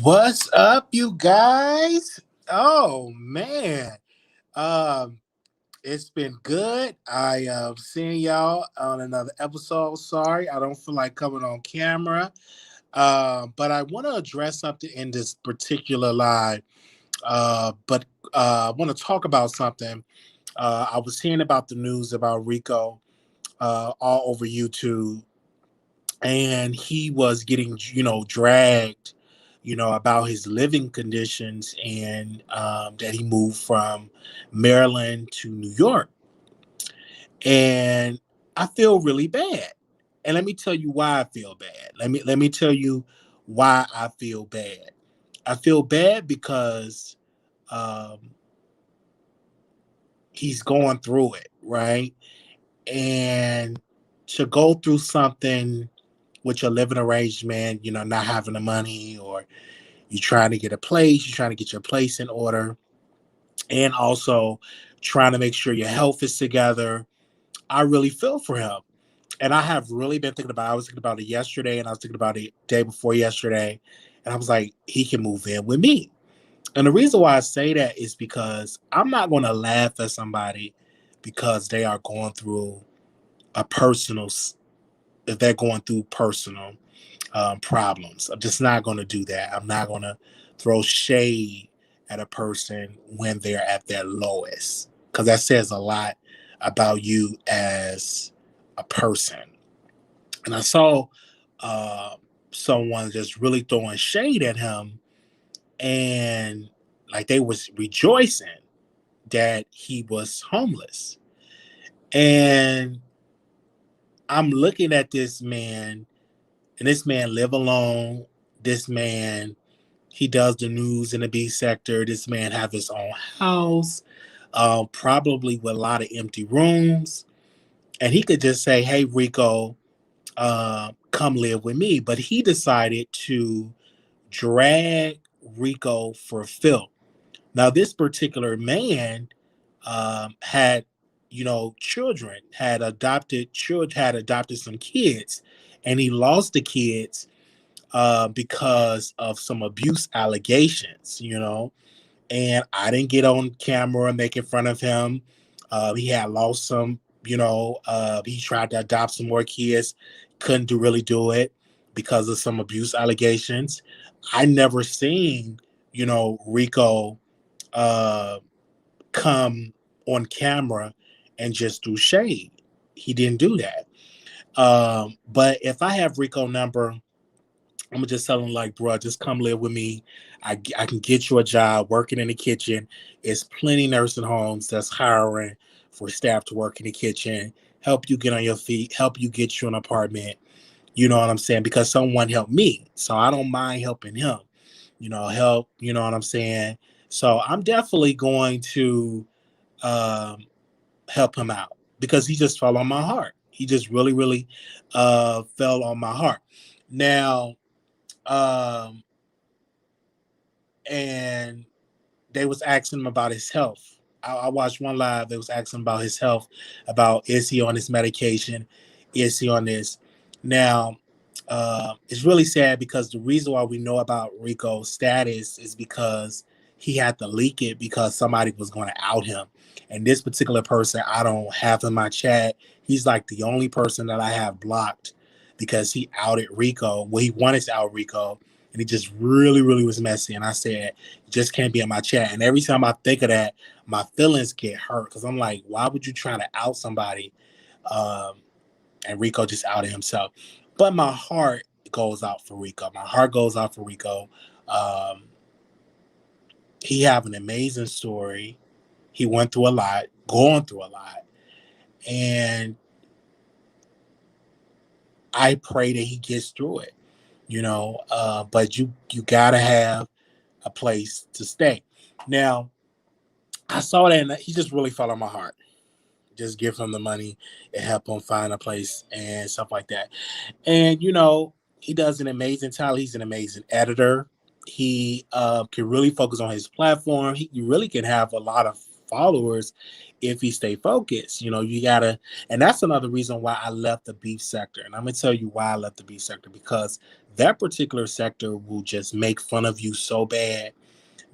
What's up, you guys? Oh man, um, it's been good. I seeing y'all on another episode. Sorry, I don't feel like coming on camera, but I want to address something in this particular live. But I want to talk about something. I was hearing about the news about Rico all over YouTube, and he was getting dragged about his living conditions, and that he moved from Maryland to New York. And I feel really bad, and let me tell you why I feel bad. Let me tell you why I feel bad. I feel bad because um, he's going through it, right? And to go through something with your living arrangement, not having the money, or you're trying to get a place, you're trying to get your place in order, and also trying to make sure your health is together. I really feel for him. And I have really been thinking about it. I was thinking about it yesterday, and I was thinking about it day before yesterday. And I was like, he can move in with me. And the reason why I say that is because I'm not going to laugh at somebody because they are going through a personal, if they're going through personal problems. I'm just not going to do that. I'm not going to throw shade at a person when they're at their lowest, because that says a lot about you as a person. And I saw uh, someone just really throwing shade at him, and like they was rejoicing that he was homeless. And I'm looking at this man, and this man live alone. This man, he does the news in the B sector. This man have his own house, probably with a lot of empty rooms. And he could just say, "Hey, Rico, come live with me." But he decided to drag Rico for filth. Now, this particular man had, children, had adopted some kids, and he lost the kids because of some abuse allegations. And I didn't get on camera making fun of him. He had lost some. He tried to adopt some more kids, couldn't really do it because of some abuse allegations. I never seen, Rico uh, come on camera and just do shade. He didn't do that. But if I have Rico number, I'm gonna just tell him like, bro, just come live with me. I can get you a job working in the kitchen. It's plenty nursing homes that's hiring for staff to work in the kitchen, help you get on your feet, help you get you an apartment. You know what I'm saying? Because someone helped me, so I don't mind helping him. Help. You know what I'm saying? So I'm definitely going to um, help him out because he just fell on my heart. He just really, really fell on my heart. Now, um, and they was asking him about his health. I watched one live. They was asking about his health, about is he on his medication, is he on this. Now, it's really sad because the reason why we know about Rico's status is because he had to leak it because somebody was going to out him. And this particular person, I don't have in my chat. He's like the only person that I have blocked because he outed Rico. Well, he wanted to out Rico, and he just really, really was messy. And I said, you just can't be in my chat. And every time I think of that, my feelings get hurt because I'm like, why would you try to out somebody? Um, and Rico just outed himself. But my heart goes out for Rico. My heart goes out for Rico. Um, he have an amazing story. He went through a lot, going through a lot, and I pray that he gets through it. But you gotta have a place to stay. Now, I saw that, and he just really fell on my heart. Just give him the money and help him find a place and stuff like that. And he does an amazing talent. He's an amazing editor. He can really focus on his platform. He really can have a lot of followers if he stay focused. You know, you gotta, and that's another reason why I left the beef sector. And I'm gonna tell you why I left the beef sector, because that particular sector will just make fun of you so bad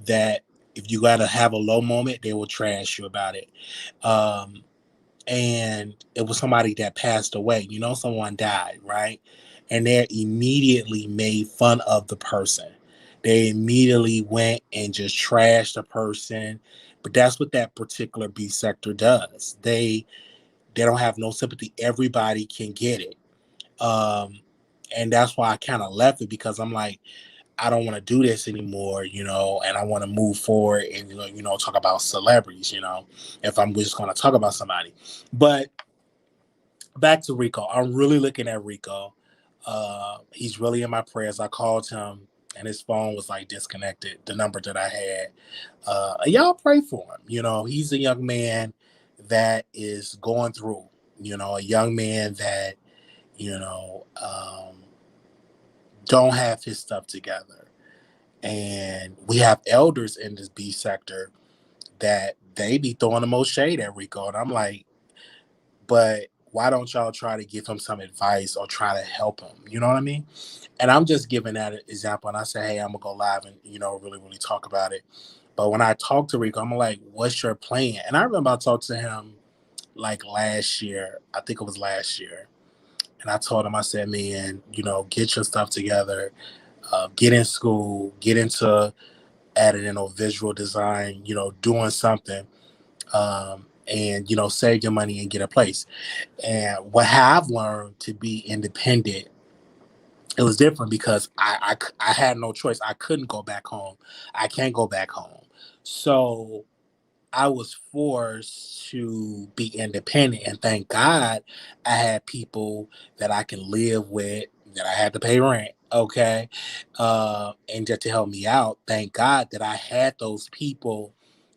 that if you gotta have a low moment, they will trash you about it. Um, and it was somebody that passed away. You know, someone died, right? And they immediately made fun of the person. They immediately went and just trashed the person. But that's what that particular B sector does. They don't have no sympathy. Everybody can get it. Um, and that's why I kind of left it, because I'm like, I don't want to do this anymore, you know, and I want to move forward and talk about celebrities, if I'm just going to talk about somebody. But back to Rico, I'm really looking at Rico. He's really in my prayers. I called him and his phone was like disconnected, the number that I had. Y'all pray for him. You know, he's a young man that is going through, a young man that, you know, um, don't have his stuff together. And we have elders in this B sector that they be throwing the most shade at Rico. And I'm like, but why don't y'all try to give him some advice or try to help him? You know what I mean? And I'm just giving that example. And I say, hey, I'm going to go live and, really, really talk about it. But when I talk to Rico, I'm like, what's your plan? And I remember I talked to him like last year. I think it was last year. And I told him, I said, man, get your stuff together, get in school, get into editing or visual design, doing something, and, save your money and get a place. And what I've learned to be independent, it was different because I had no choice. I couldn't go back home. I can't go back home. So I was forced to be independent, and thank God I had people that I can live with, that I had to pay rent, okay, and just to help me out. Thank God that I had those people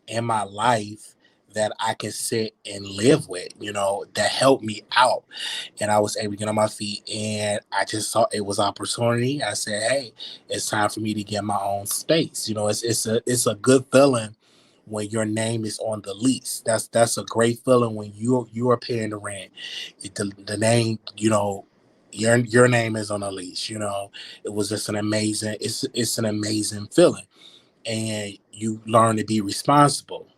in my life that I can sit and live with, that helped me out, and I was able to get on my feet. And I just saw it was opportunity. I said, "Hey, it's time for me to get my own space." It's a good feeling when your name is on the lease. That's a great feeling when you are paying the rent. The name, your name is on the lease. It was just it's an amazing feeling, and you learn to be responsible,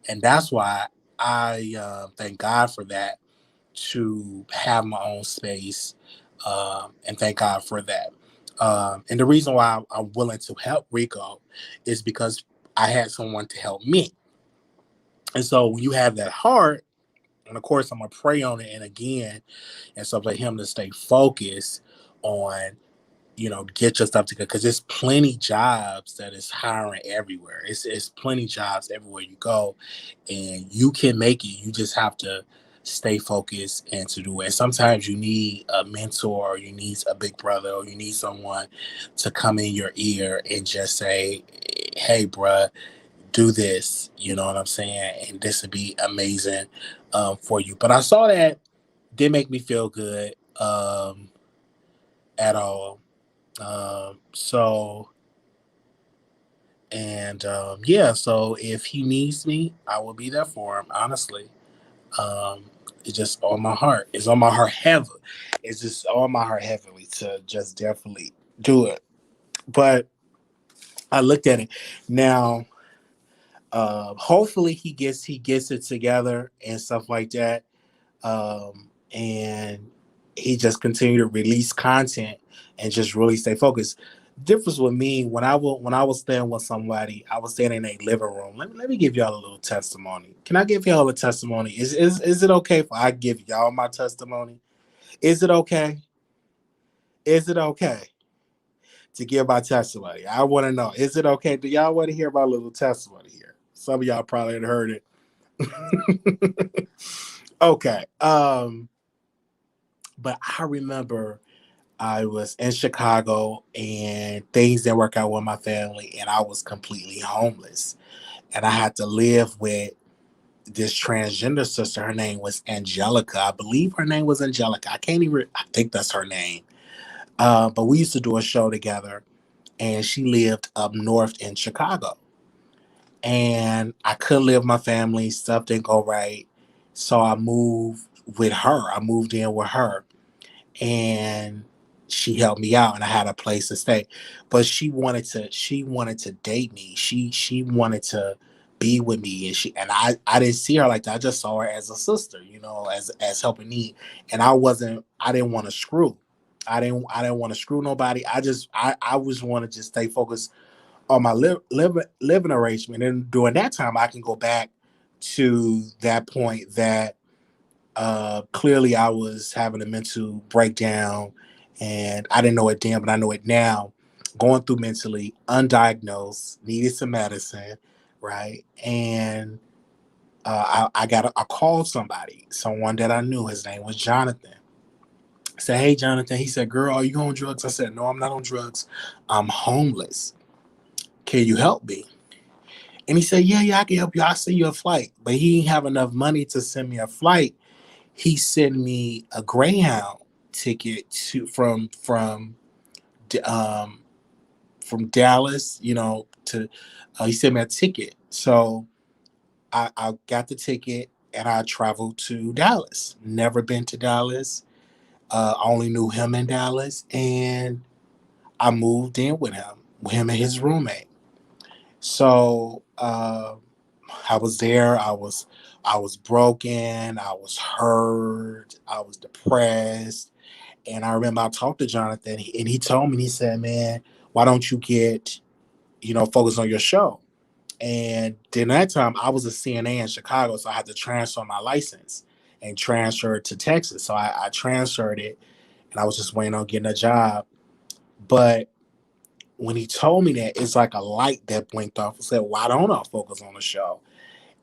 and that's why I thank God for that, to have my own space, and thank God for that. And the reason why I'm willing to help Rico is because I had someone to help me. And so when you have that heart, and of course I'm gonna pray on it, and again, and so for him to stay focused on, get your stuff together, because there's plenty jobs that is hiring everywhere. It's plenty jobs everywhere you go, and you can make it. You just have to stay focused and to do it. Sometimes you need a mentor, or you need a big brother, or you need someone to come in your ear and just say, "Hey, bruh, do this." You know what I'm saying? And this would be amazing, for you. But I saw that didn't make me feel good, at all. So, and yeah, so if he needs me, I will be there for him, honestly. Um, it's just on my heart. It's on my heart heavy. It's just on my heart heavily to just definitely do it. But I looked at it now. Hopefully he gets it together and stuff like that. And he just continued to release content and just really stay focused. Difference with me, when I was staying with somebody, I was staying in a living room. Let me give y'all a little testimony. Can I give y'all a testimony? Is it okay if I give y'all my testimony? Is it okay? Is it okay to give my testimony? I want to know. Is it okay? Do y'all want to hear my little testimony here? Some of y'all probably had heard it. Okay. But I remember I was in Chicago and things didn't work out with my family, and I was completely homeless. And I had to live with this transgender sister. Her name was Angelica. I believe her name was Angelica. I think that's her name. But we used to do a show together, and she lived up north in Chicago. and I couldn't live with my family. Stuff didn't go right, so I moved with her. I moved in with her, and she helped me out, and I had a place to stay. But she wanted to date me. She wanted to be with me, and I didn't see her like that. I just saw her as a sister, as helping me. And I didn't want to screw. I didn't want to screw nobody. I was want to just stay focused on my living arrangement. And during that time, I can go back to that point that clearly I was having a mental breakdown, and I didn't know it then, but I know it now. Going through mentally, undiagnosed, needed some medicine, right? And I called someone that I knew. His name was Jonathan. I said, "Hey, Jonathan." He said, "Girl, are you on drugs?" I said, "No, I'm not on drugs. I'm homeless. Can you help me?" And he said, "Yeah, I can help you. I'll send you a flight." But he didn't have enough money to send me a flight. He sent me a Greyhound ticket um from Dallas, to he sent me a ticket. So I got the ticket and I traveled to Dallas. Never been to Dallas. I only knew him in Dallas, and I moved in with him and his roommate. So I was there. I was broken. I was hurt. I was depressed. And I remember I talked to Jonathan, and he told me, he said, "Man, why don't you get, focus on your show?" And then that time I was a CNA in Chicago, so I had to transfer my license and transfer it to Texas. So I transferred it, and I was just waiting on getting a job. But when he told me that, it's like a light that blinked off. I said, "Why don't I focus on the show?"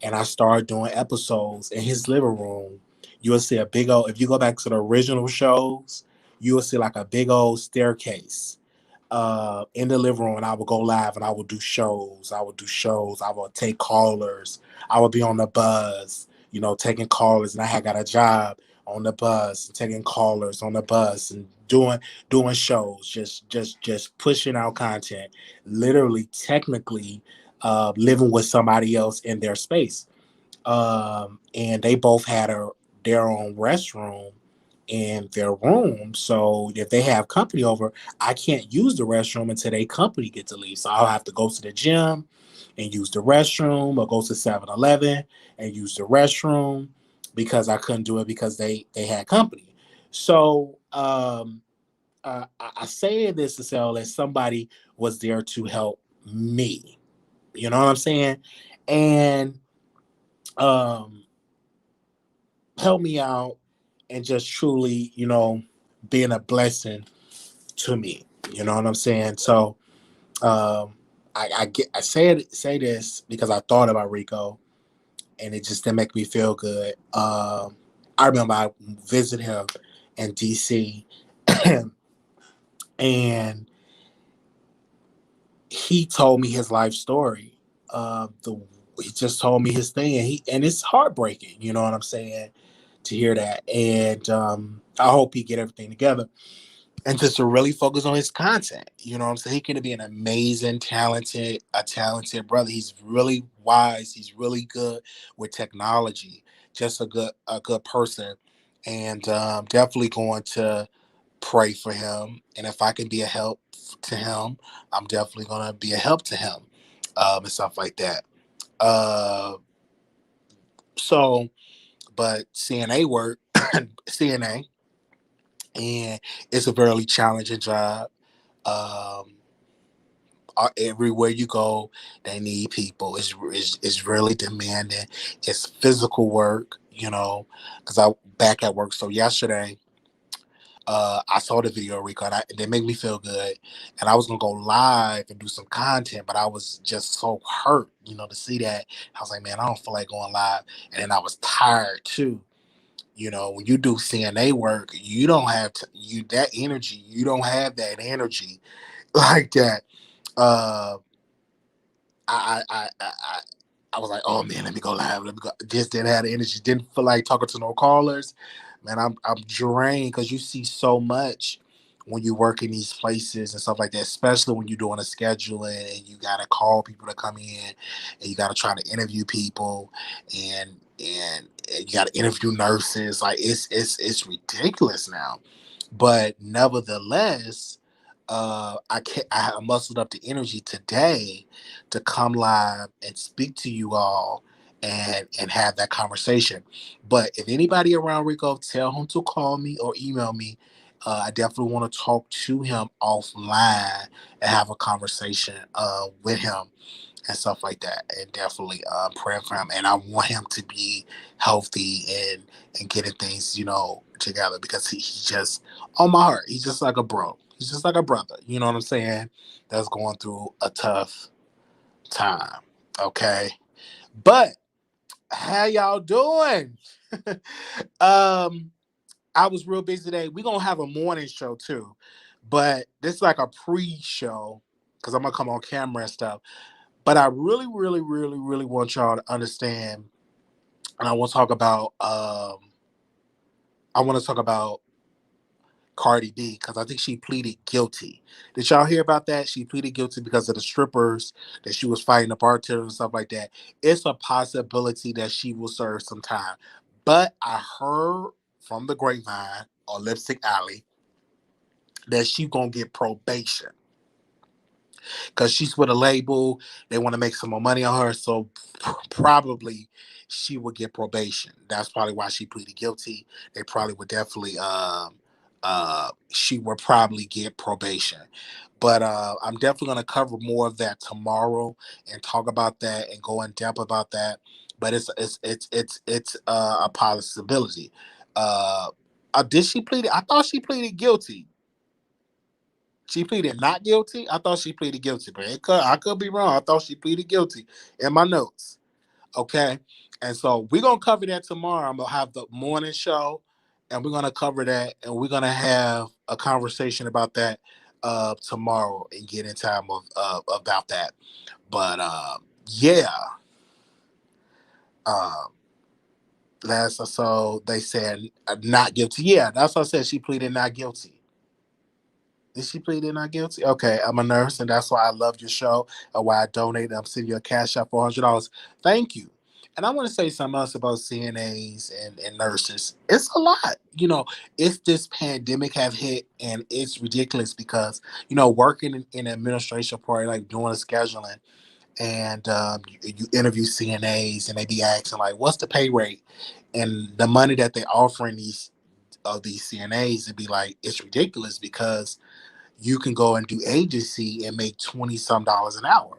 And I started doing episodes in his living room. You'll see a big old, if you go back to the original shows, you will see like a big old staircase in the living room, and I would go live and I would do shows. I would take callers. I would be on the bus, taking callers, and I had got a job on the bus, taking callers on the bus, and doing shows, just pushing out content, literally, technically, living with somebody else in their space. And they both had their own restroom in their room. So if they have company over, I can't use the restroom until they company get to leave. So I'll have to go to the gym and use the restroom, or go to 7-Eleven and use the restroom, because I couldn't do it because they had company. So I say this to say that somebody was there to help me. You know what I'm saying? And um, help me out, and just truly, being a blessing to me. You know what I'm saying? So um, I say this because I thought about Rico, and it just didn't make me feel good. I remember I visited him in DC, and he told me his life story. He just told me his thing, and it's heartbreaking. You know what I'm saying? To hear that, and I hope he get everything together, and just to really focus on his content. You know what I'm saying? He could be an amazing, talented brother. He's really wise. He's really good with technology. Just a good person, and definitely going to pray for him. And if I can be a help to him, I'm definitely going to be a help to him, and stuff like that. Uh, so, but CNA work, CNA, and it's a very challenging job. Um, Everywhere you go, they need people. It's really demanding. It's physical work, because I back at work. So yesterday, I saw the video, Rico, and they make me feel good. And I was gonna go live and do some content, but I was just so hurt, to see that. I was like, man, I don't feel like going live. And then I was tired too. When you do CNA work, you don't have that energy. You don't have that energy like that. Uh, I was like, oh man, let me go live. Let me go. Just didn't have the energy. Didn't feel like talking to no callers. Man, I'm drained, because you see so much when you work in these places and stuff like that, especially when you're doing a scheduling and you got to call people to come in and you got to try to interview people and and you got to interview nurses. Like it's ridiculous now. But nevertheless, I muscled up the energy today to come live and speak to you all and have that conversation. But if anybody around Rico, tell him to call me or email me. I definitely want to talk to him offline and have a conversation with him and stuff like that, and definitely praying for him. And I want him to be healthy and getting things, together because he just on my heart. He's just like a bro. He's just like a brother. You know what I'm saying? That's going through a tough time. Okay, but how y'all doing? um, I was real busy today. We're gonna have a morning show too, but this is like a pre-show because I'm gonna come on camera and stuff. But I really, really, really, really want y'all to understand, and I want to talk about. I want to talk about Cardi B because I think she pleaded guilty. Did y'all hear about that? She pleaded guilty because of the strippers that she was fighting, the bartender and stuff like that. It's a possibility that she will serve some time. But I heard from the grapevine or Lipstick Alley that she gonna get probation because she's with a label. They want to make some more money on her, so probably she would get probation. That's probably why she pleaded guilty. They probably would definitely she would probably get probation. But I'm definitely going to cover more of that tomorrow and talk about that and go in depth about that. But it's a possibility. Uh, did she plead? I thought she pleaded guilty. She pleaded not guilty. I thought she pleaded guilty, but I could be wrong. I thought she pleaded guilty in my notes. Okay, and so we're gonna cover that tomorrow. I'm gonna have the morning show, and we're gonna cover that, and we're gonna have a conversation about that tomorrow and get in time about that. But yeah, um, last I saw, they said not guilty. Yeah, that's what I said. She pleaded not guilty. Did she plead not guilty? Okay, I'm a nurse, and that's why I love your show and why I donate. I'm sending you a cash out for $100. Thank you. And I want to say something else about CNAs and nurses. It's a lot. If this pandemic have hit, and it's ridiculous because, working in the administration part, like doing scheduling, and you interview CNAs, and they be asking, like, what's the pay rate? And the money that they're offering these CNAs, and be like, it's ridiculous because you can go and do agency and make 20 some dollars an hour.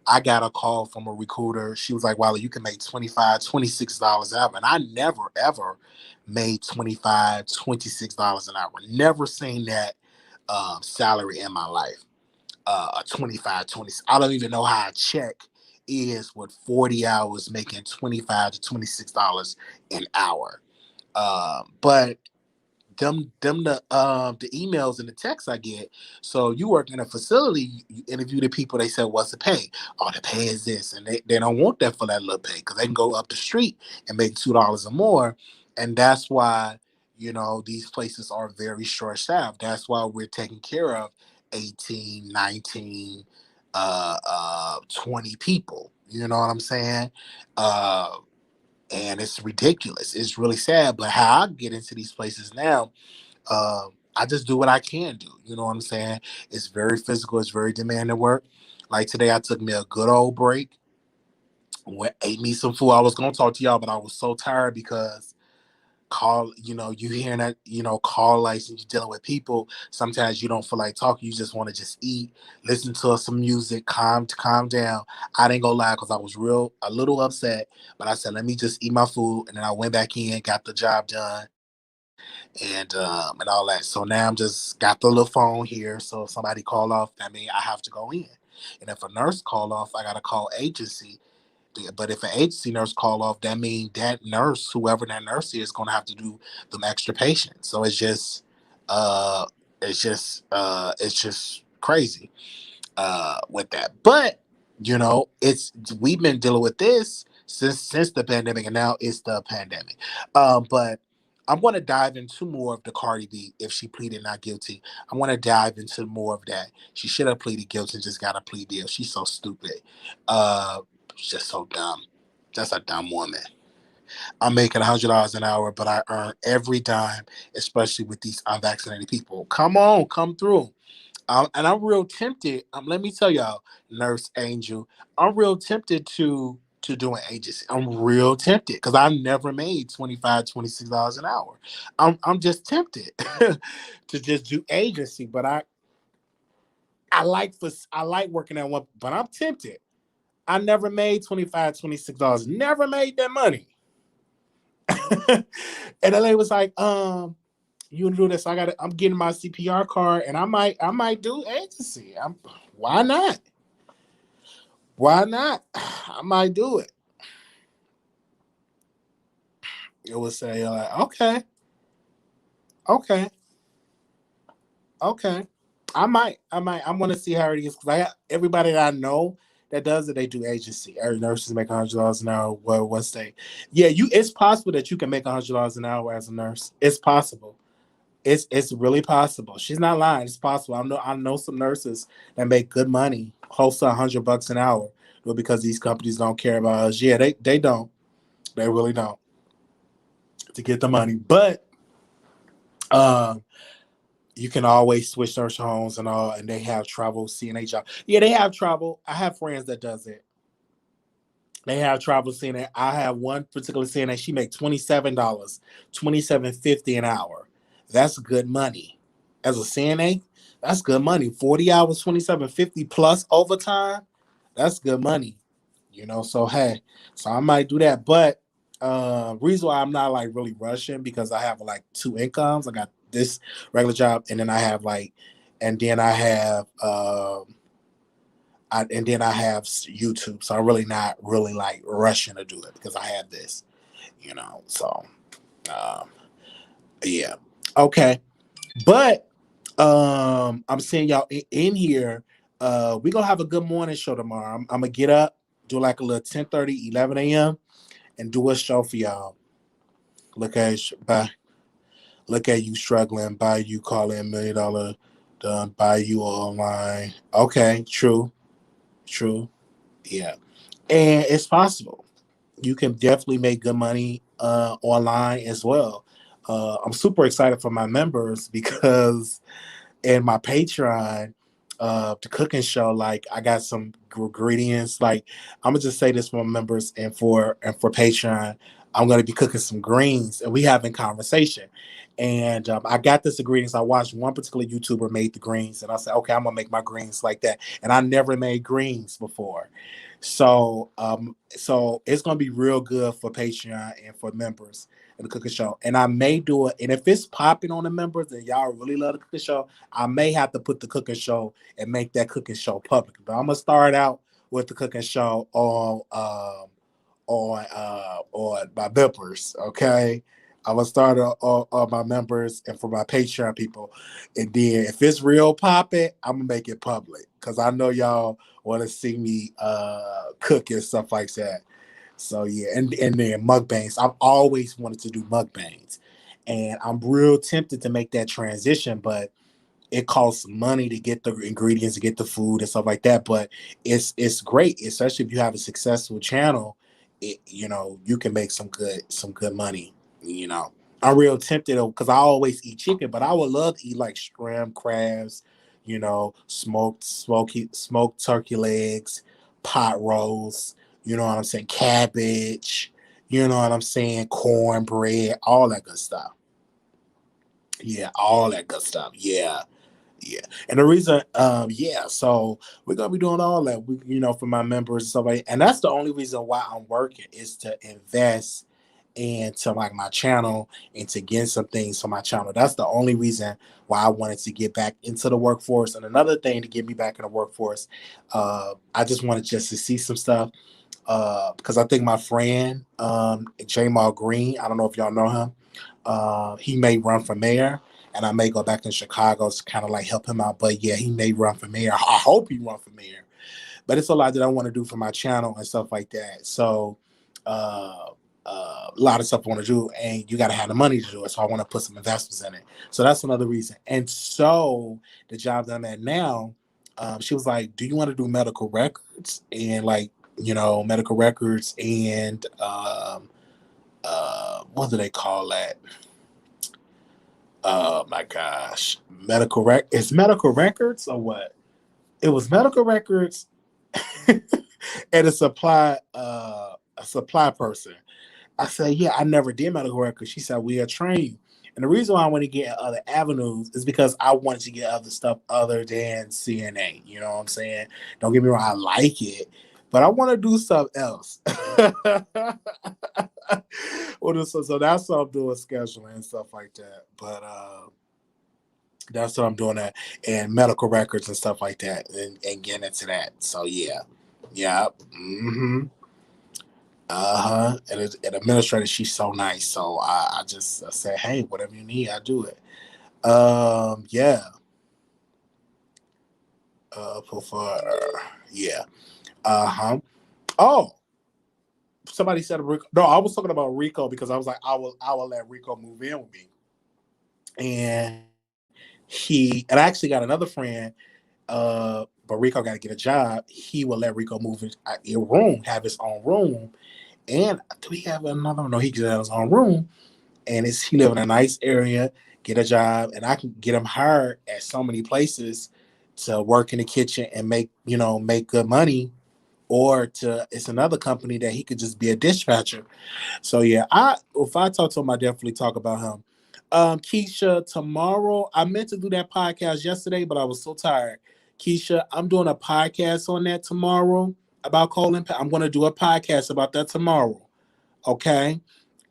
I got a call from a recruiter. She was like, Wiley, you can make 25, $26 an hour. And I never, ever made 25, $26 an hour. Never seen that salary in my life. A 25, 20. I don't even know how a check is with 40 hours making 25 to $26 an hour. But the emails and the texts I get. So you work in a facility, you interview the people, they said, what's the pay? Oh, the pay is this. And they don't want that for that little pay because they can go up the street and make $2 or more. And that's why, these places are very short staffed. That's why we're taking care of 18, 19, 20 people. You know what I'm saying? And it's ridiculous. It's really sad. But how I get into these places now, I just do what I can do. You know what I'm saying? It's very physical. It's very demanding work. Like today, I took me a good old break. Ate me some food. I was gonna talk to y'all, but I was so tired because you hearing that, call license, you dealing with people. Sometimes you don't feel like talking. You just want to just eat, listen to some music, calm down. I didn't go lie because I was a little upset, but I said, let me just eat my food. And then I went back in, got the job done and all that. So now I'm just got the little phone here. So if somebody call off, that means I have to go in. And if a nurse call off, I got to call agency. But if an agency nurse call off, that means that nurse, whoever that nurse is, going to have to do them extra patients. So uh, it's just crazy with that. But we've been dealing with this since the pandemic, and now it's the pandemic. But I'm going to dive into more of the Cardi B if she pleaded not guilty. I want to dive into more of that. She should have pleaded guilty and just got a plea deal. She's so stupid. Uh, she's just so dumb. Just a dumb woman. I'm making $100 an hour, but I earn every dime, especially with these unvaccinated people. Come on, come through. And I'm real tempted. Let me tell y'all, Nurse Angel, I'm real tempted to do an agency. I'm real tempted because I've never made $25, $26 an hour. I'm just tempted to just do agency, but I like working at one, but I'm tempted. I never made $25, $26. Never made that money. And the lady was like, you do this. I'm getting my CPR card, and I might do agency. Why not? Why not? I might do it. It would say like, okay, okay. I want to see how it is because everybody that I know that does it, they do agency. Every nurses make $100 an hour. Well, what's they? Yeah, it's possible that you can make $100 an hour as a nurse. It's possible. It's really possible. She's not lying. It's possible. I know some nurses that make good money, close to $100 an hour, but because these companies don't care about us. Yeah, they don't. They really don't to get the money. But um, you can always switch nursing homes and all, and they have travel CNA job. Yeah, they have travel. I have friends that does it. They have travel CNA. I have one particular CNA. She make $27, 27.50 an hour. That's good money. As a CNA, that's good money. 40 hours, 27.50 plus overtime. That's good money. So hey, so I might do that. But reason why I'm not like really rushing because I have like two incomes. I got this regular job, and then I have and then I have YouTube. So I'm really not really like rushing to do it because I have this. So um, yeah, okay. But I'm seeing y'all in here. We're gonna have a good morning show tomorrow. I'm gonna get up, do like a little 10:30, 11 a.m. and do a show for y'all. Look at you, look at you struggling, buy you calling $1 million done, buy you online. Okay, true, yeah. And it's possible. You can definitely make good money online as well. I'm super excited for my members because in my Patreon, the cooking show, like I got some ingredients. Like I'm gonna just say this for my members and for Patreon, I'm gonna be cooking some greens and we having conversation. And I got this ingredients. I watched one particular YouTuber made the greens, and I said, okay, I'm gonna make my greens like that. And I never made greens before, so it's gonna be real good for Patreon and for members in the cooking show. And I may do it. And if it's popping on the members and y'all really love the cooking show, I may have to put the cooking show and make that cooking show public. But I'm gonna start out with the cooking show on my members. Okay. I'm gonna start on my members and for my Patreon people, and then if it's real popping, I'm gonna make it public because I know y'all want to see me cook and stuff like that. So yeah, and then mukbangs. I've always wanted to do mukbangs, and I'm real tempted to make that transition, but it costs money to get the ingredients, to get the food and stuff like that. But it's great, especially if you have a successful channel. You can make some good money. I'm real tempted because I always eat chicken, but I would love to eat like shrimp, crabs, smoked turkey legs, pot roast. You know what I'm saying? Cabbage. You know what I'm saying? Cornbread, all that good stuff. Yeah, all that good stuff. Yeah. Yeah, and the reason, yeah, so we're gonna be doing all that, for my members and stuff like, and that's the only reason why I'm working is to invest into like my channel and to get some things for my channel. That's the only reason why I wanted to get back into the workforce. And another thing to get me back in the workforce, I just wanted just to see some stuff, because I think my friend, Jamal Green, I don't know if y'all know him. He may run for mayor, and I may go back in Chicago to kind of like help him out. But yeah, he may run for mayor. I hope he run for mayor. But it's a lot that I want to do for my channel and stuff like that. So a lot of stuff I want to do, and you got to have the money to do it. So I want to put some investments in it. So that's another reason. And so the job that I'm at now, she was like, "Do you want to do medical records and like medical records and what do they call that? Oh my gosh, It's medical records or what? It was medical records and a supply person." I said, "Yeah, I never did medical records." She said, "We are trained." And the reason why I want to get other avenues is because I wanted to get other stuff other than CNA. You know what I'm saying? Don't get me wrong, I like it, but I want to do something else. So that's what I'm doing, scheduling and stuff like that. But that's what I'm doing that, and medical records and stuff like that, and getting into that. So yeah, yeah. And administrator, she's so nice. So I just say, hey, whatever you need, I do it. Yeah. Yeah. Oh, somebody said Rico. No, I was talking about Rico because I was like, I will let Rico move in with me. And I actually got another friend, but Rico got to get a job. He will let Rico move in a room, have his own room. And do we have another one? No, he can have his own room. And he live in a nice area, get a job, and I can get him hired at so many places to work in the kitchen and make good money, or it's another company that he could just be a dispatcher. So yeah, if I talk to him, I definitely talk about him. Keisha, tomorrow I meant to do that podcast yesterday, but I was so tired. Keisha, I'm doing a podcast on that tomorrow about colon. I'm going to do a podcast about that tomorrow. Okay.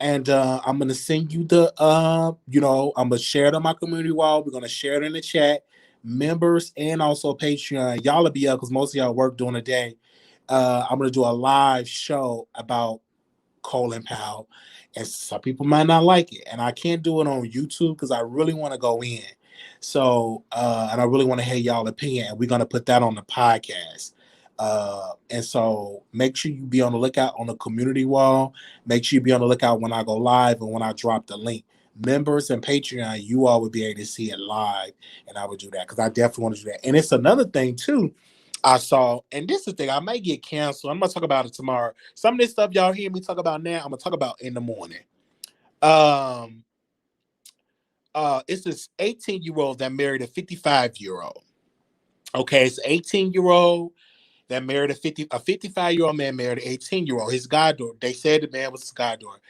And I'm gonna send you I'm gonna share it on my community wall. We're gonna share it in the chat, members, and also Patreon. Y'all will be up because most of y'all work during the day. I'm gonna do a live show about colon pal, and some people might not like it, and I can't do it on YouTube because I really want to go in. So, and I really want to hear y'all opinion, and we're gonna put that on the podcast. And so make sure you be on the lookout on the community wall. Make sure you be on the lookout when I go live and when I drop the link. Members and Patreon, you all would be able to see it live, and I would do that because I definitely want to do that. And it's another thing too. I saw, and this is the thing, I may get canceled. I'm gonna talk about it tomorrow. Some of this stuff y'all hear me talk about now, I'm gonna talk about in the morning. It's this 18-year-old that married a 55-year-old. Okay, it's an 18-year-old that married a 55-year-old man married an 18-year-old. His goddaughter. They said the man was his goddaughter.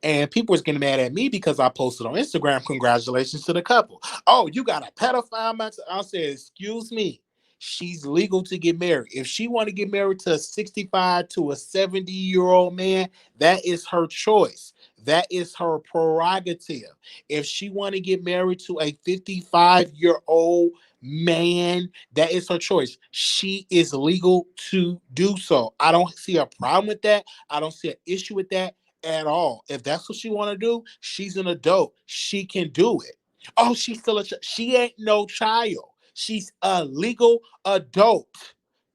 And people was getting mad at me because I posted on Instagram, congratulations to the couple. Oh, you got a pedophile? I said, excuse me. She's legal to get married. If she want to get married to a 65 to a 70-year-old man, that is her choice. That is her prerogative. If she want to get married to a 55-year-old man, that is her choice. She is legal to do so. I don't see a problem with that. I don't see an issue with that at all. If that's what she want to do, she's an adult. She can do it. Oh, she's still she ain't no child. She's a legal adult.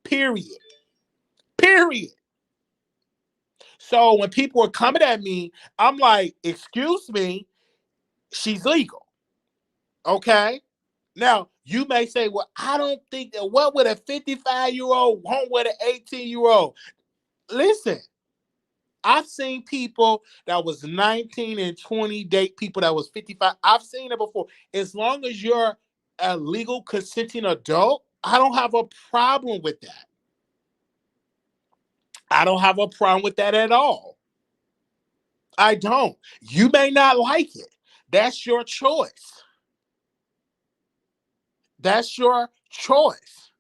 Period. Period. So when people are coming at me, I'm like, excuse me, she's legal. Okay. Now, you may say, well, I don't think that what would a 55-year-old want with an 18-year-old? Listen, I've seen people that was 19 and 20 date people that was 55. I've seen it before. As long as you're a legal consenting adult, I don't have a problem with that. I don't have a problem with that at all. I don't. You may not like it. That's your choice. That's your choice.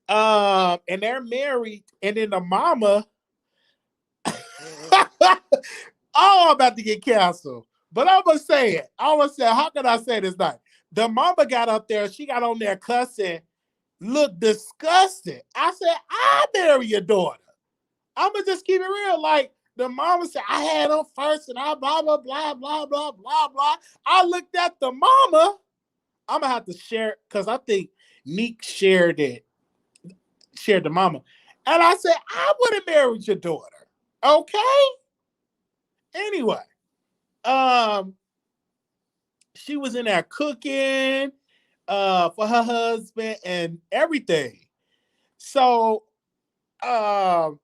And they're married, and then the mama. Oh, I'm about to get canceled. But I'm gonna say it. I'm gonna say, how can I say this night? The mama got up there, she got on there cussing, look disgusted. I said, I marry your daughter. I'm gonna just keep it real. Like the mama said, I had them first, and I blah blah blah blah blah blah blah. I looked at the mama. I'm gonna have to share because I think Neek shared the mama. And I said, I would have married your daughter. Okay? Anyway, she was in there cooking for her husband and everything. So um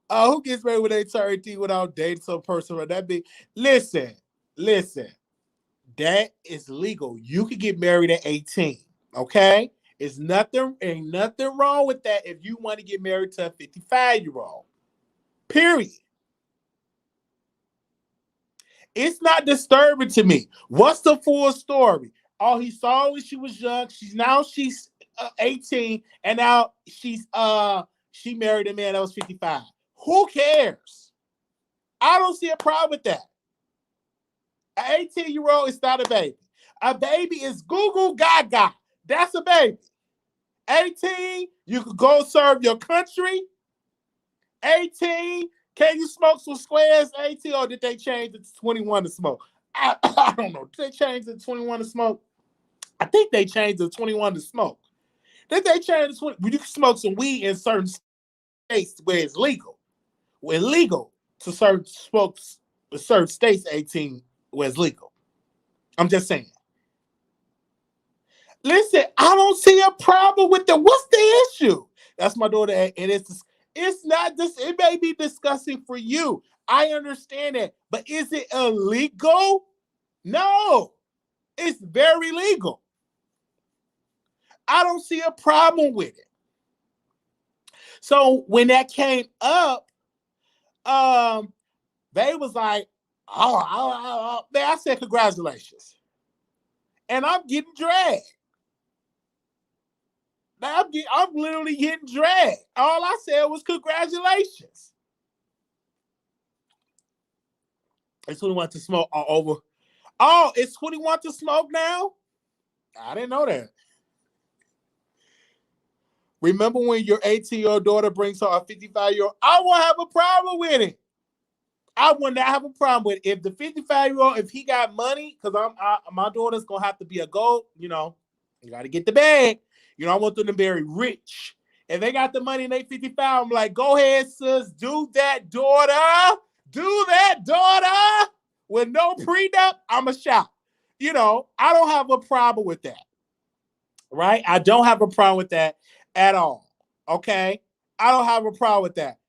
who gets married when they turn 18 without dating some person? That be listen, listen. That is legal. You can get married at 18. Okay? Ain't nothing wrong with that if you want to get married to a 55-year-old. Period. It's not disturbing to me. What's the full story? Oh, he saw when she was young. She's 18, and now she married a man that was 55. Who cares? I don't see a problem with that. An 18-year-old is not a baby. A baby is Goo Goo Gaga. That's a baby. 18, you could go serve your country. 18, can you smoke some squares? 18, or did they change it to 21 to smoke? I don't know. Did they change it to 21 to smoke? I think they changed it to 21 to smoke. Did they change it to 20? You can smoke some weed in certain states where it's legal. Where it's legal to certain states, 18 where it's legal. I'm just saying. Listen, I don't see a problem with the. What's the issue? That's my daughter, and it's not this. It may be disgusting for you. I understand that, but is it illegal? No, it's very legal. I don't see a problem with it. So when that came up, they was like, oh, man, I said congratulations, and I'm getting dragged. I'm literally getting dragged. All I said was congratulations. It's 21 to smoke all over. Oh, it's 21 to smoke now? I didn't know that. Remember when your 18-year-old daughter brings her a 55-year-old? I won't have a problem with it. I would not have a problem with it. If the 55-year-old, if he got money, because my daughter's going to have to be a gold, you got to get the bag. I want them to be very rich. If they got the money and they 55, I'm like, go ahead, sis, do that, daughter. Do that, daughter. With no prenup, I'm a shout. I don't have a problem with that. Right? I don't have a problem with that at all. Okay? I don't have a problem with that.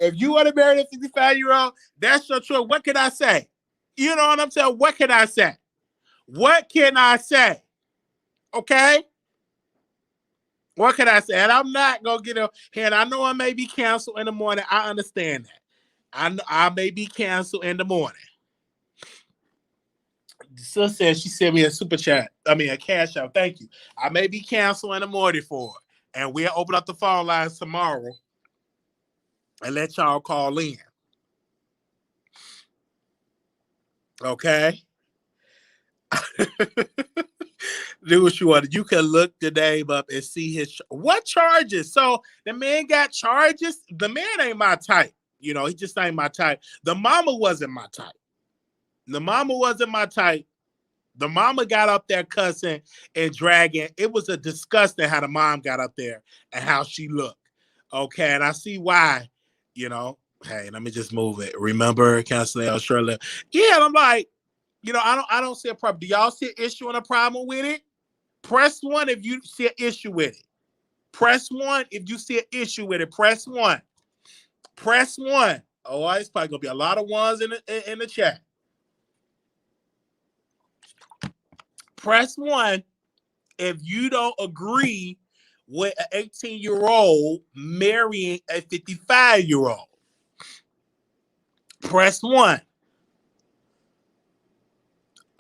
If you want to marry a 55-year-old, that's your choice. What can I say? You know what I'm saying? What can I say? What can I say? Okay? What can I say? And I'm not going to get a hand. I know I may be canceled in the morning. I understand that. I may be canceled in the morning. Sis says she sent me a super chat. A cash out. Thank you. I may be canceled in the morning for it. And we'll open up the phone lines tomorrow and let y'all call in. Okay? Do what you want. You can look the name up and see what charges. So the man got charges. The man ain't my type. He just ain't my type. The mama wasn't my type. The mama wasn't my type. The mama got up there cussing and dragging. It was a disgusting how the mom got up there and how she looked. Okay, and I see why. Hey, let me just move it. Remember, canceling Australia. Yeah, and I'm like, I don't see a problem. Do y'all see an issue and a problem with it? Press 1 if you see an issue with it. Press 1 if you see an issue with it. Press 1. Press 1. Oh, it's probably gonna be a lot of ones in the chat. Press 1 if you don't agree with an 18-year-old marrying a 55-year-old. Press 1.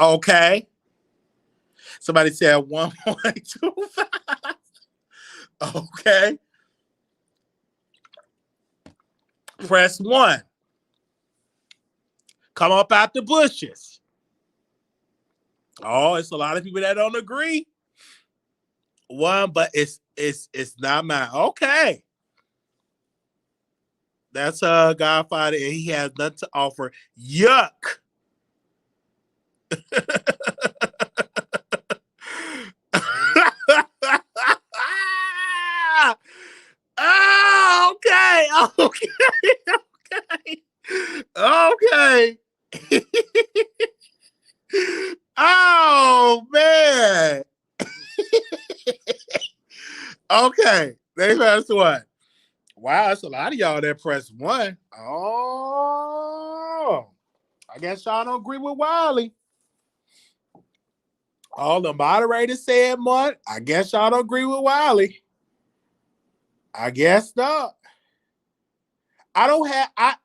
Okay. Somebody said 1.25. Okay. Press 1. Come up out the bushes. Oh, it's a lot of people that don't agree. 1, but it's not mine. Okay. That's Godfather, and he has nothing to offer. Yuck. Oh, okay. Okay. Okay. Okay. Oh man. Okay. They press one. Wow, that's a lot of y'all that press one. Oh. I guess y'all don't agree with Wiley. All the moderators said one. I guess y'all don't agree with Wiley. I guess not.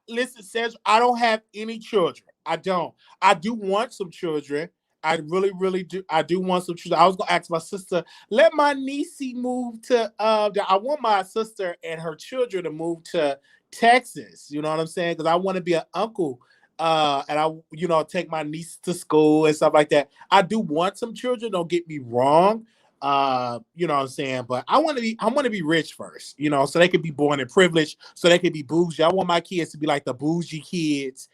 Listen, says I don't have any children. I don't. I do want some children. I really, really do. I do want some children. I was gonna ask my sister, let my niecey move to I want my sister and her children to move to Texas. You know what I'm saying? Because I want to be an uncle. And I, take my niece to school and stuff like that. I do want some children, don't get me wrong. You know what I'm saying? But I want to be rich first, so they could be born in privilege, so they could be bougie. I want my kids to be like the bougie kids.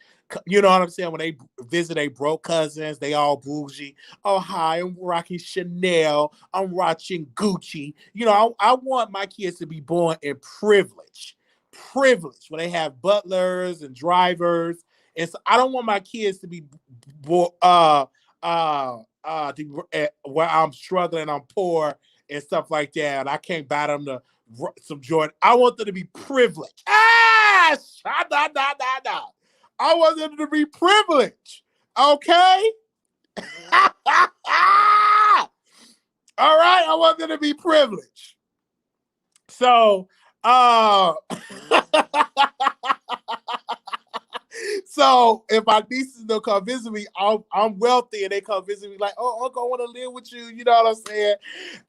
You know what I'm saying? When they visit their broke cousins, they all bougie. Oh, hi, I'm rocking Chanel. I'm watching Gucci. I want my kids to be born in privilege. Privilege, where they have butlers and drivers. And so I don't want my kids to be where I'm struggling, I'm poor and stuff like that. And I can't buy them some Jordan. I want them to be privileged. I want them to be privileged. Okay? All right, I want them to be privileged. So, so if my nieces don't come visit me, I'm wealthy, and they come visit me like, oh, Uncle, I want to live with you. You know what I'm saying?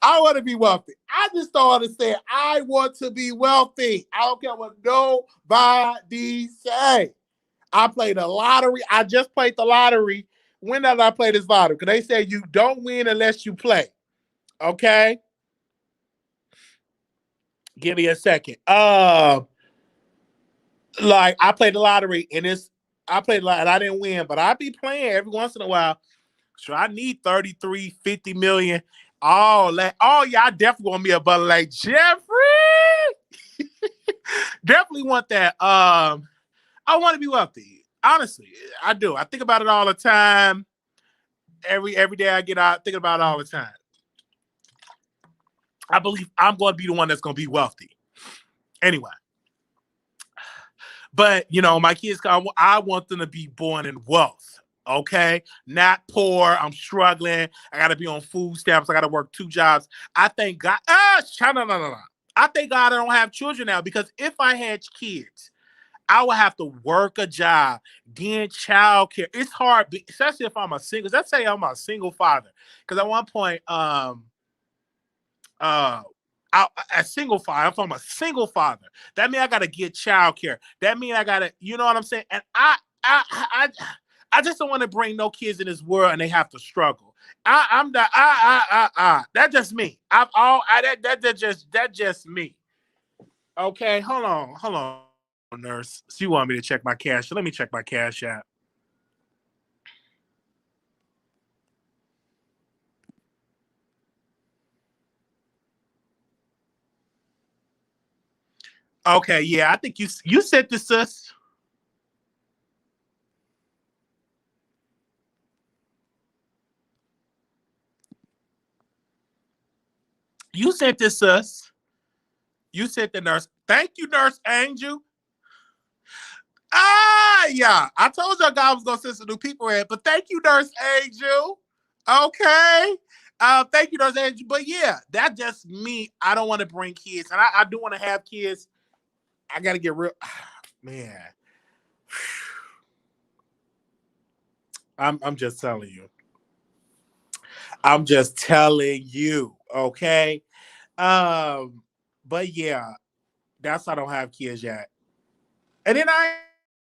I want to be wealthy. I just don't understand. I want to be wealthy. I don't care what nobody say. I played the lottery. I just played the lottery. When did I play this lottery? Because they say you don't win unless you play. Okay? Give me a second. Like I played the lottery, and I played a lot, and I didn't win, but I be playing every once in a while. So I need 33, 50 million. All that. Oh yeah, I definitely want me a brother like Jeffrey. Definitely want that. I want to be wealthy. Honestly, I do. I think about it all the time. Every day I get out, thinking about it all the time. I believe I'm going to be the one that's going to be wealthy. Anyway. But, my kids, I want them to be born in wealth, okay? Not poor. I'm struggling. I got to be on food stamps. I got to work 2 jobs. I thank God. No. I thank God I don't have children now, because if I had kids, I would have to work a job, get childcare. It's hard, especially if I'm a single. Let's say I'm a single father. Because at one point, a single father. If I'm a single father, that means I gotta get childcare. That means I gotta, you know what I'm saying? And I just don't want to bring no kids in this world and they have to struggle. I'm the That's just me. That's just me. Okay, hold on, nurse. So you want me to check my cash? Let me check my cash app. Okay, yeah, I think you said this, sis. You sent this, sis. You sent the nurse. Thank you, Nurse Angel. Yeah. I told y'all God was gonna send some new people in, but thank you, Nurse Angel. Okay. Thank you, Nurse Angel. But yeah, that's just me. I don't want to bring kids, and I do want to have kids. I gotta get real, man. I'm just telling you. I'm just telling you. Okay. But yeah, that's why I don't have kids yet. And then I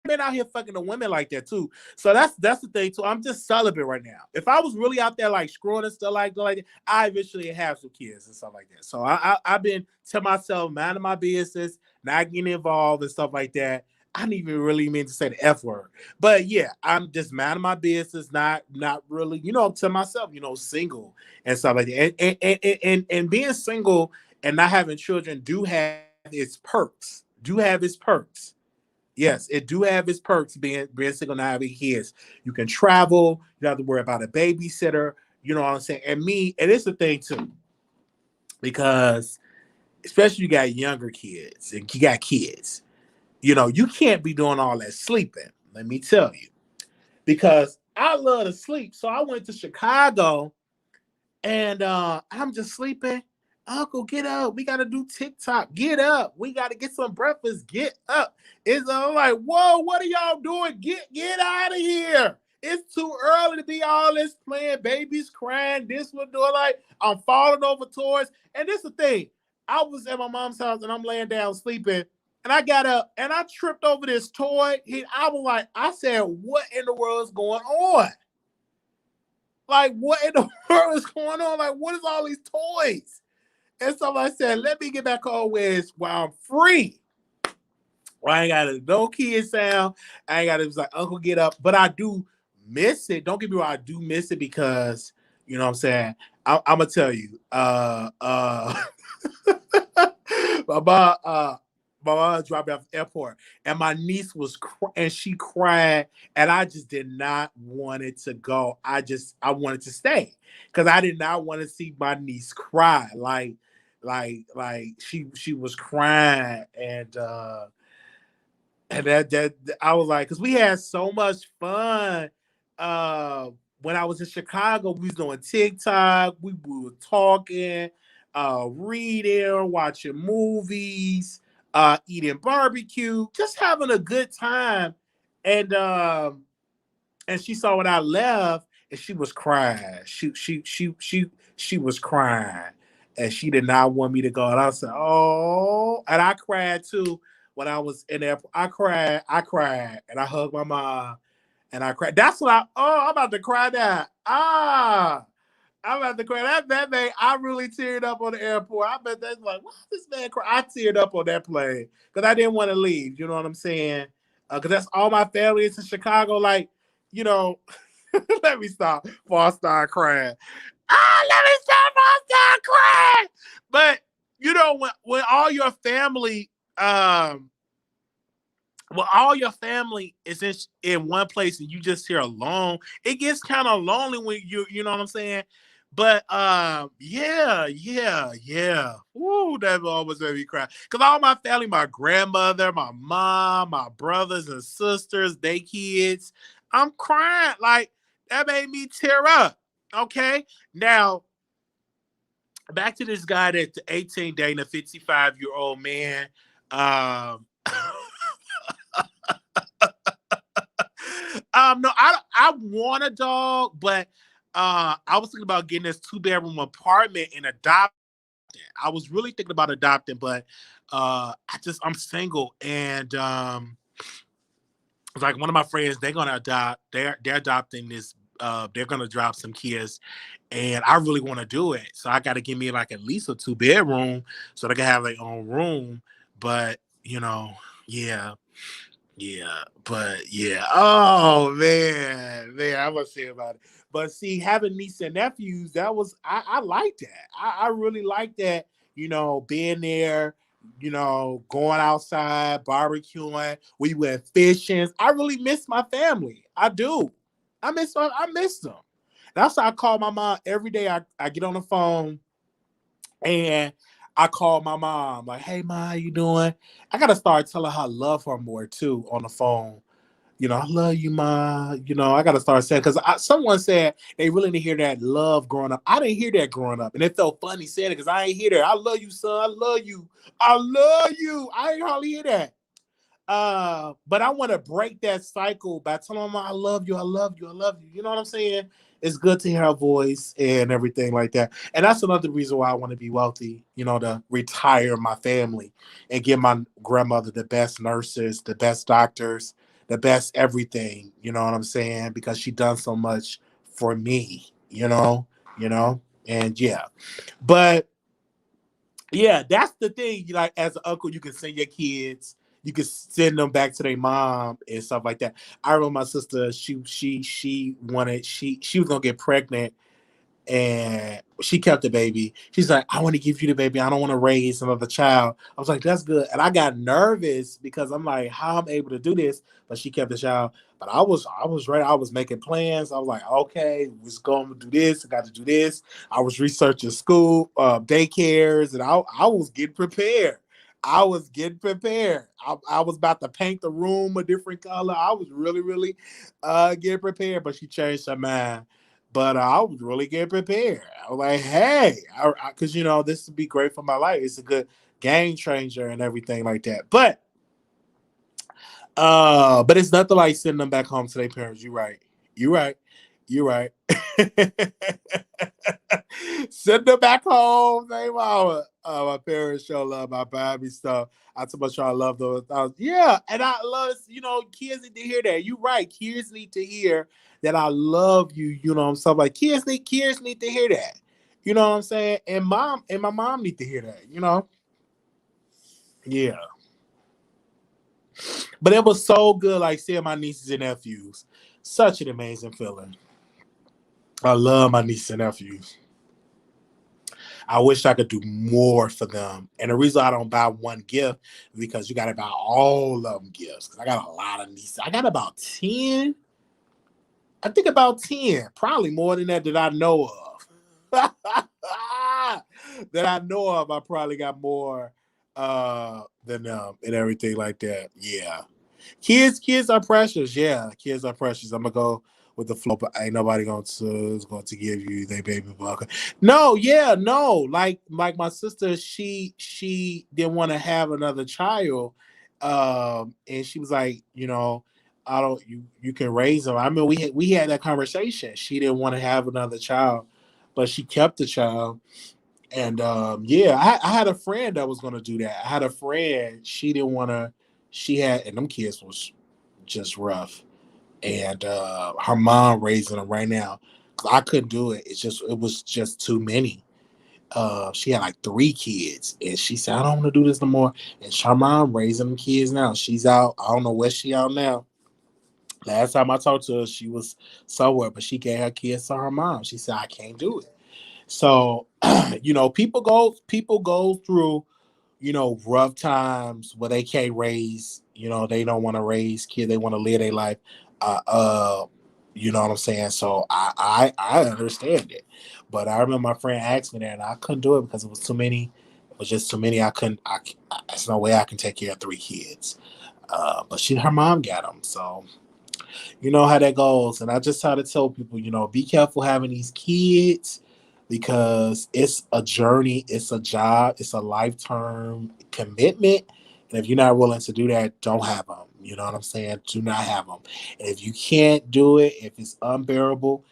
been out here fucking the women like that too. So that's the thing too. I'm just celibate right now. If I was really out there like screwing and stuff like that, I eventually have some kids and stuff like that. So I've been to myself, minding my business, not getting involved and stuff like that. I didn't even really mean to say the F word. But yeah, I'm just minding my business, not really, to myself, single and stuff like that. And being single and not having children do have its perks. Do have its perks. Yes, it do have its perks being single, not having kids. You can travel, you don't have to worry about a babysitter, you know what I'm saying? And it's the thing too, because especially you got younger kids and you got kids, you can't be doing all that sleeping. Let me tell you, because I love to sleep. So I went to Chicago and I'm just sleeping. Uncle, get up. We got to do TikTok. Get up. We got to get some breakfast. Get up. It's like, whoa, what are y'all doing? Get out of here. It's too early to be all this playing. Babies crying. This one doing like, I'm falling over toys. And this is the thing. I was at my mom's house and I'm laying down sleeping. And I got up and I tripped over this toy. I was like, I said, what in the world is going on? Like, what in the world is going on? Like, what is all these toys? And so I said, let me get back home while I'm free. Well, I ain't got no kid sound. I ain't got to like, Uncle, get up. But I do miss it. Don't get me wrong. I do miss it because, you know what I'm saying? I'm going to tell you. My mom dropped me off at the airport, and my niece was and she cried, and I just did not want it to go. I wanted to stay because I did not want to see my niece cry. Like she was crying, and that I was like, because we had so much fun. When I was in Chicago, we was doing TikTok, we were talking, reading, watching movies, eating barbecue, just having a good time. And she saw when I left, and she was crying. She was crying, and she did not want me to go. And I said, "Oh," and I cried too when I was in there. I cried, and I hugged my mom, and I cried. That's what I'm about to cry now. I'm about to cry. That man, I really teared up on the airport. I bet that's like, why this man cry? I teared up on that plane because I didn't want to leave. You know what I'm saying? Because that's all my family is in Chicago. Like, let me stop before I start crying. Let me stop before I start crying. But when all your family, is in one place and you just here alone, it gets kind of lonely when you know what I'm saying? But yeah. Ooh, that almost made me cry. Because all my family, my grandmother, my mom, my brothers and sisters, they kids, I'm crying. Like, that made me tear up. Okay. Now, back to this guy that's 18 dating a 55-year-old man. No, I want a dog, but I was thinking about getting this 2-bedroom apartment and adopting. I was really thinking about adopting, but I'm single, and it's like one of my friends, they're gonna adopt. They're adopting this. They're gonna drop some kids, and I really want to do it. So I got to give me like at least a 2-bedroom so they can have their own room. But yeah. Yeah, but yeah. Oh man, I must say about it. But see, having nieces and nephews, I like that. I really like that. Being there, going outside, barbecuing. We went fishing. I really miss my family. I do. I miss them. That's why I call my mom every day. I get on the phone and I call my mom, like, hey, Ma, how you doing? I got to start telling her I love her more, too, on the phone. I love you, Ma. I got to start saying, because someone said they really didn't hear that love growing up. I didn't hear that growing up. And it felt funny saying it because I ain't hear that. I love you, son. I love you. I love you. I ain't hardly hear that. But I want to break that cycle by telling my mom, I love you. I love you. I love you. You know what I'm saying? It's good to hear her voice and everything like that. And that's another reason why I want to be wealthy, to retire my family and give my grandmother the best nurses, the best doctors, the best everything. You know what I'm saying? Because she done so much for me, and yeah. But yeah, that's the thing. Like, as an uncle, you can send your kids, you could send them back to their mom and stuff like that. I remember my sister, she was gonna get pregnant and she kept the baby. She's like, I want to give you the baby. I don't want to raise another child. I was like, that's good. And I got nervous because I'm like, how I'm able to do this? But she kept the child. But I was ready. I was making plans. I was like, okay, we're going to do this. I got to do this. I was researching school, daycares, and I was getting prepared. I was getting prepared. I was about to paint the room a different color. I was really, really getting prepared. But she changed her mind. But I was really getting prepared. I was like, hey, because, this would be great for my life. It's a good game changer and everything like that. But it's nothing like sending them back home to their parents. You're right. You're right. You're right. Send them back home. They mama. My parents show love my baby stuff. I too much I love those. Yeah, and I love, kids need to hear that. You're right. Kids need to hear that I love you. You know what I'm saying? Like kids need to hear that. You know what I'm saying? And my mom need to hear that. Yeah. But it was so good, like seeing my nieces and nephews. Such an amazing feeling. I love my nieces and nephews. I wish I could do more for them. And the reason I don't buy one gift is because you got to buy all of them gifts. Because I got a lot of nieces. I got about 10. I think about 10. Probably more than that I know of. That I know of. I probably got more than them and everything like that. Yeah. Kids are precious. Yeah, kids are precious. I'm gonna go with the flow, but ain't nobody is going to give you their baby bucket. No, yeah, no. Like my sister, she didn't want to have another child, and she was like, I don't. You can raise them. I mean, we had that conversation. She didn't want to have another child, but she kept the child. And yeah, I had a friend that was going to do that. I had a friend. She didn't want to. She had, and them kids was just rough. And her mom raising them right now. I couldn't do it. It was just too many. She had like 3 kids, and she said, "I don't want to do this no more." And her mom raising them kids now. She's out. I don't know where she out now. Last time I talked to her, she was somewhere, but she gave her kids to her mom. She said, "I can't do it." So, people go through, rough times where they can't raise, they don't want to raise kids, they want to live their life. Uh, uh, you know what I'm saying? So I understand it, but I remember my friend asked me that, and I couldn't do it because it was too many. It was just too many. I couldn't. There's no way I can take care of 3 kids. But her mom got them, so you know how that goes. And I just try to tell people, be careful having these kids because it's a journey, it's a job, it's a lifetime commitment. And if you're not willing to do that, don't have them. You know what I'm saying? Do not have them. And if you can't do it, if it's unbearable,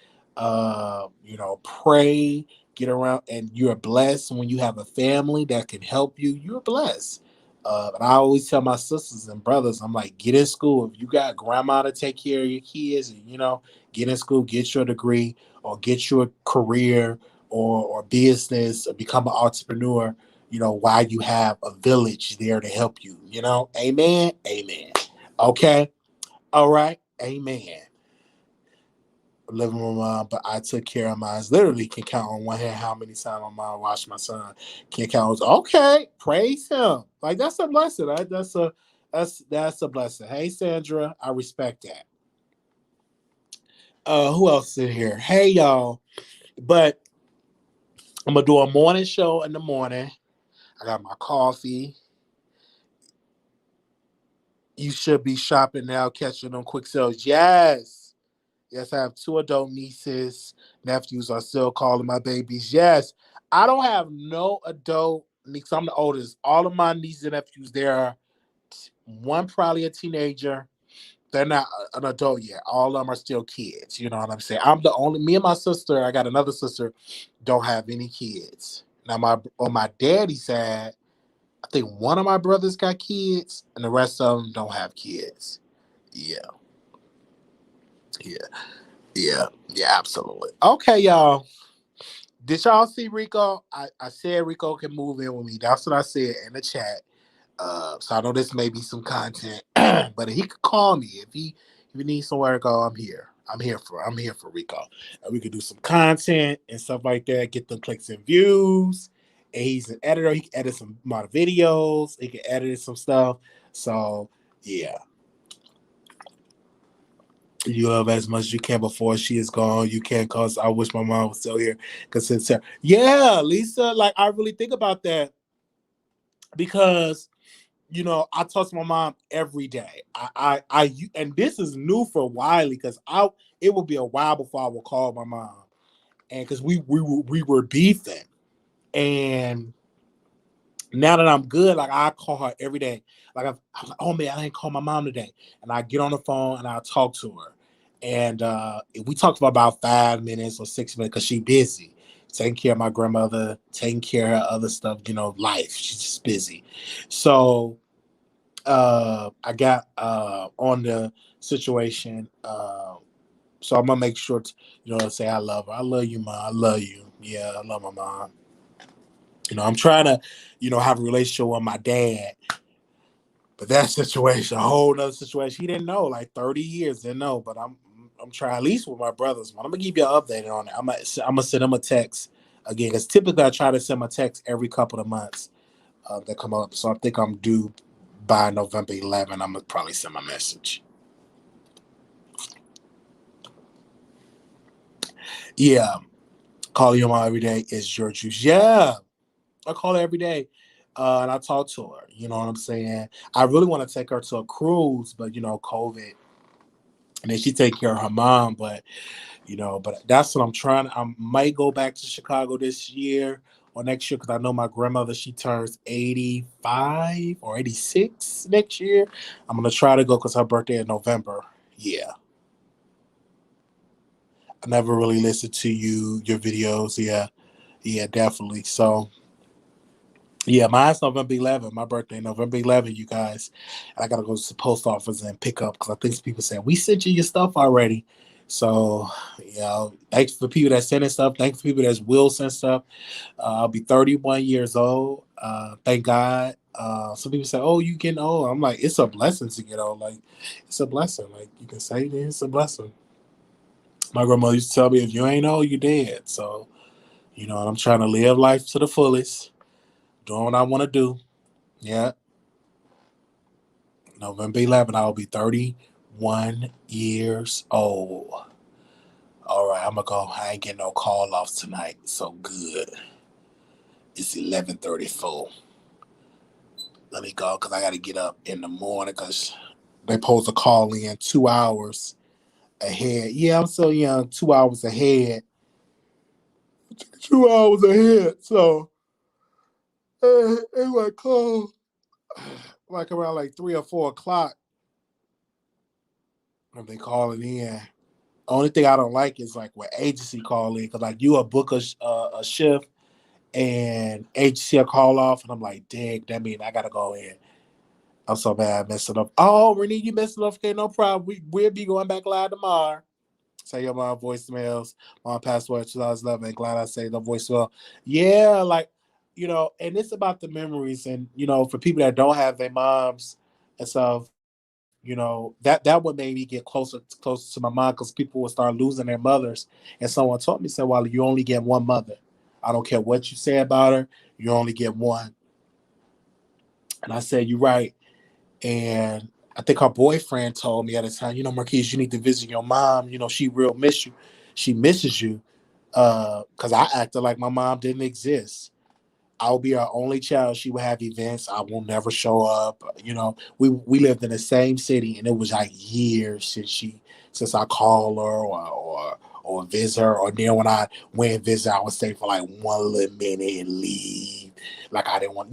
pray, get around, and you're blessed when you have a family that can help you. You're blessed. And I always tell my sisters and brothers, I'm like, get in school. If you got grandma to take care of your kids, and get in school, get your degree, or get your career, or business, or become an entrepreneur. While you have a village there to help you. Amen, amen. Okay, all right, amen. Living with my mom, but I took care of mine. Literally can count on one hand how many times my mom watched my son. Can't count. Okay, praise him. Like that's a blessing. Right? That's a blessing. Hey Sandra, I respect that. Who else is in here? Hey y'all. But I'm gonna do a morning show in the morning. I got my coffee. You should be shopping now, catching them quick sales. Yes. Yes, I have 2 adult nieces. Nephews are still calling my babies. Yes. I don't have no adult nieces. I'm the oldest. All of my nieces and nephews, they're one probably a teenager. They're not an adult yet. All of them are still kids. You know what I'm saying? I'm the only, me and my sister, I got another sister, don't have any kids. Now, on my daddy's side, I think one of my brothers got kids, and the rest of them don't have kids. Yeah, yeah, yeah, absolutely. Okay, y'all. Did y'all see Rico? I said Rico can move in with me. That's what I said in the chat. So I know this may be some content, but he could call me if he needs somewhere to go. I'm here. I'm here for Rico. And we could do some content and stuff like that. Get them clicks and views. And he's an editor. He can edit some more videos. He can edit some stuff. So yeah, you love as much as you can before she is gone. You can, cause I wish my mom was still here. Cause since yeah, Lisa, like I really think about that because I talk to my mom every day. And this is new for Wiley because it will be a while before I will call my mom, and because we were beefing, and now that I'm good, like I call her every day. Like I'm like, oh man, I didn't call my mom today, and I get on the phone and I talk to her, and we talked for about 5 minutes or 6 minutes because she busy. Taking care of my grandmother, taking care of other stuff, life. She's just busy. So I got on the situation. So I'm gonna make sure to say I love her. I love you, mom. I love you. Yeah, I love my mom. I'm trying to, have a relationship with my dad. But that situation, a whole nother situation. He didn't know, like 30 years, didn't know. But I'm trying at least with my brothers, man. I'm gonna give you an update on it. I'm gonna send them a text again, because typically I try to send my text every couple of months that come up. So I think I'm due by November 11. I'm gonna probably send my message. Yeah, call your mom every day is your juice. Yeah, I call her every day, and I talk to her. You know what I'm saying? I really want to take her to a cruise, but COVID, and then she take care of her mom. But that's what I'm trying. I might go back to Chicago this year or next year because I know my grandmother, she turns 85 or 86 next year. I'm gonna try to go because her birthday in November. Yeah. I never really listened to your videos. Yeah, yeah, definitely. So yeah, mine's November 11th. My birthday, November 11th, you guys. I gotta go to the post office and pick up because I think some people said we sent you your stuff already. So thanks for people that sending stuff. Thanks for people that will send stuff. I'll be 31 years old. Thank God. Some people say, "Oh, you getting old?" I'm like, it's a blessing to get old. Like, it's a blessing. Like you can say, it's a blessing. My grandmother used to tell me, if you ain't old, you dead. So, and I'm trying to live life to the fullest, doing what I want to do. Yeah. November 11th, I'll be 31 years old. All right, I'm going to go. I ain't getting no call offs tonight. So good. It's 11:34. Let me go because I got to get up in the morning because they supposed to call in 2 hours ahead. Yeah, I'm so young, 2 hours ahead. 2 hours ahead. So, it might call like around like 3 or 4 o'clock when they calling in. Only thing I don't like is like when agency call in because like you will book a shift and agency will call off and I'm like, dang, that mean I gotta go in. I'm so bad messing up. Oh, Renee, you messed up. Okay, no problem. We'll be going back live tomorrow. Say your mom voicemails. Mom passed away in 2011. Glad I say the voicemail. Yeah, like and it's about the memories and for people that don't have their moms and stuff. That would made me get closer to my mom because people would start losing their mothers. And someone told me, said, well, you only get one mother. I don't care what you say about her, you only get one. And I said, you're right. And I think her boyfriend told me at the time, Marquise, you need to visit your mom. She real miss you. She misses you. Because I acted like my mom didn't exist. I'll be our only child. She would have events. I will never show up. We lived in the same city, and it was like years since I called her or visit her. Or then when I went and visit, I would stay for like one little minute and leave. Like I didn't want.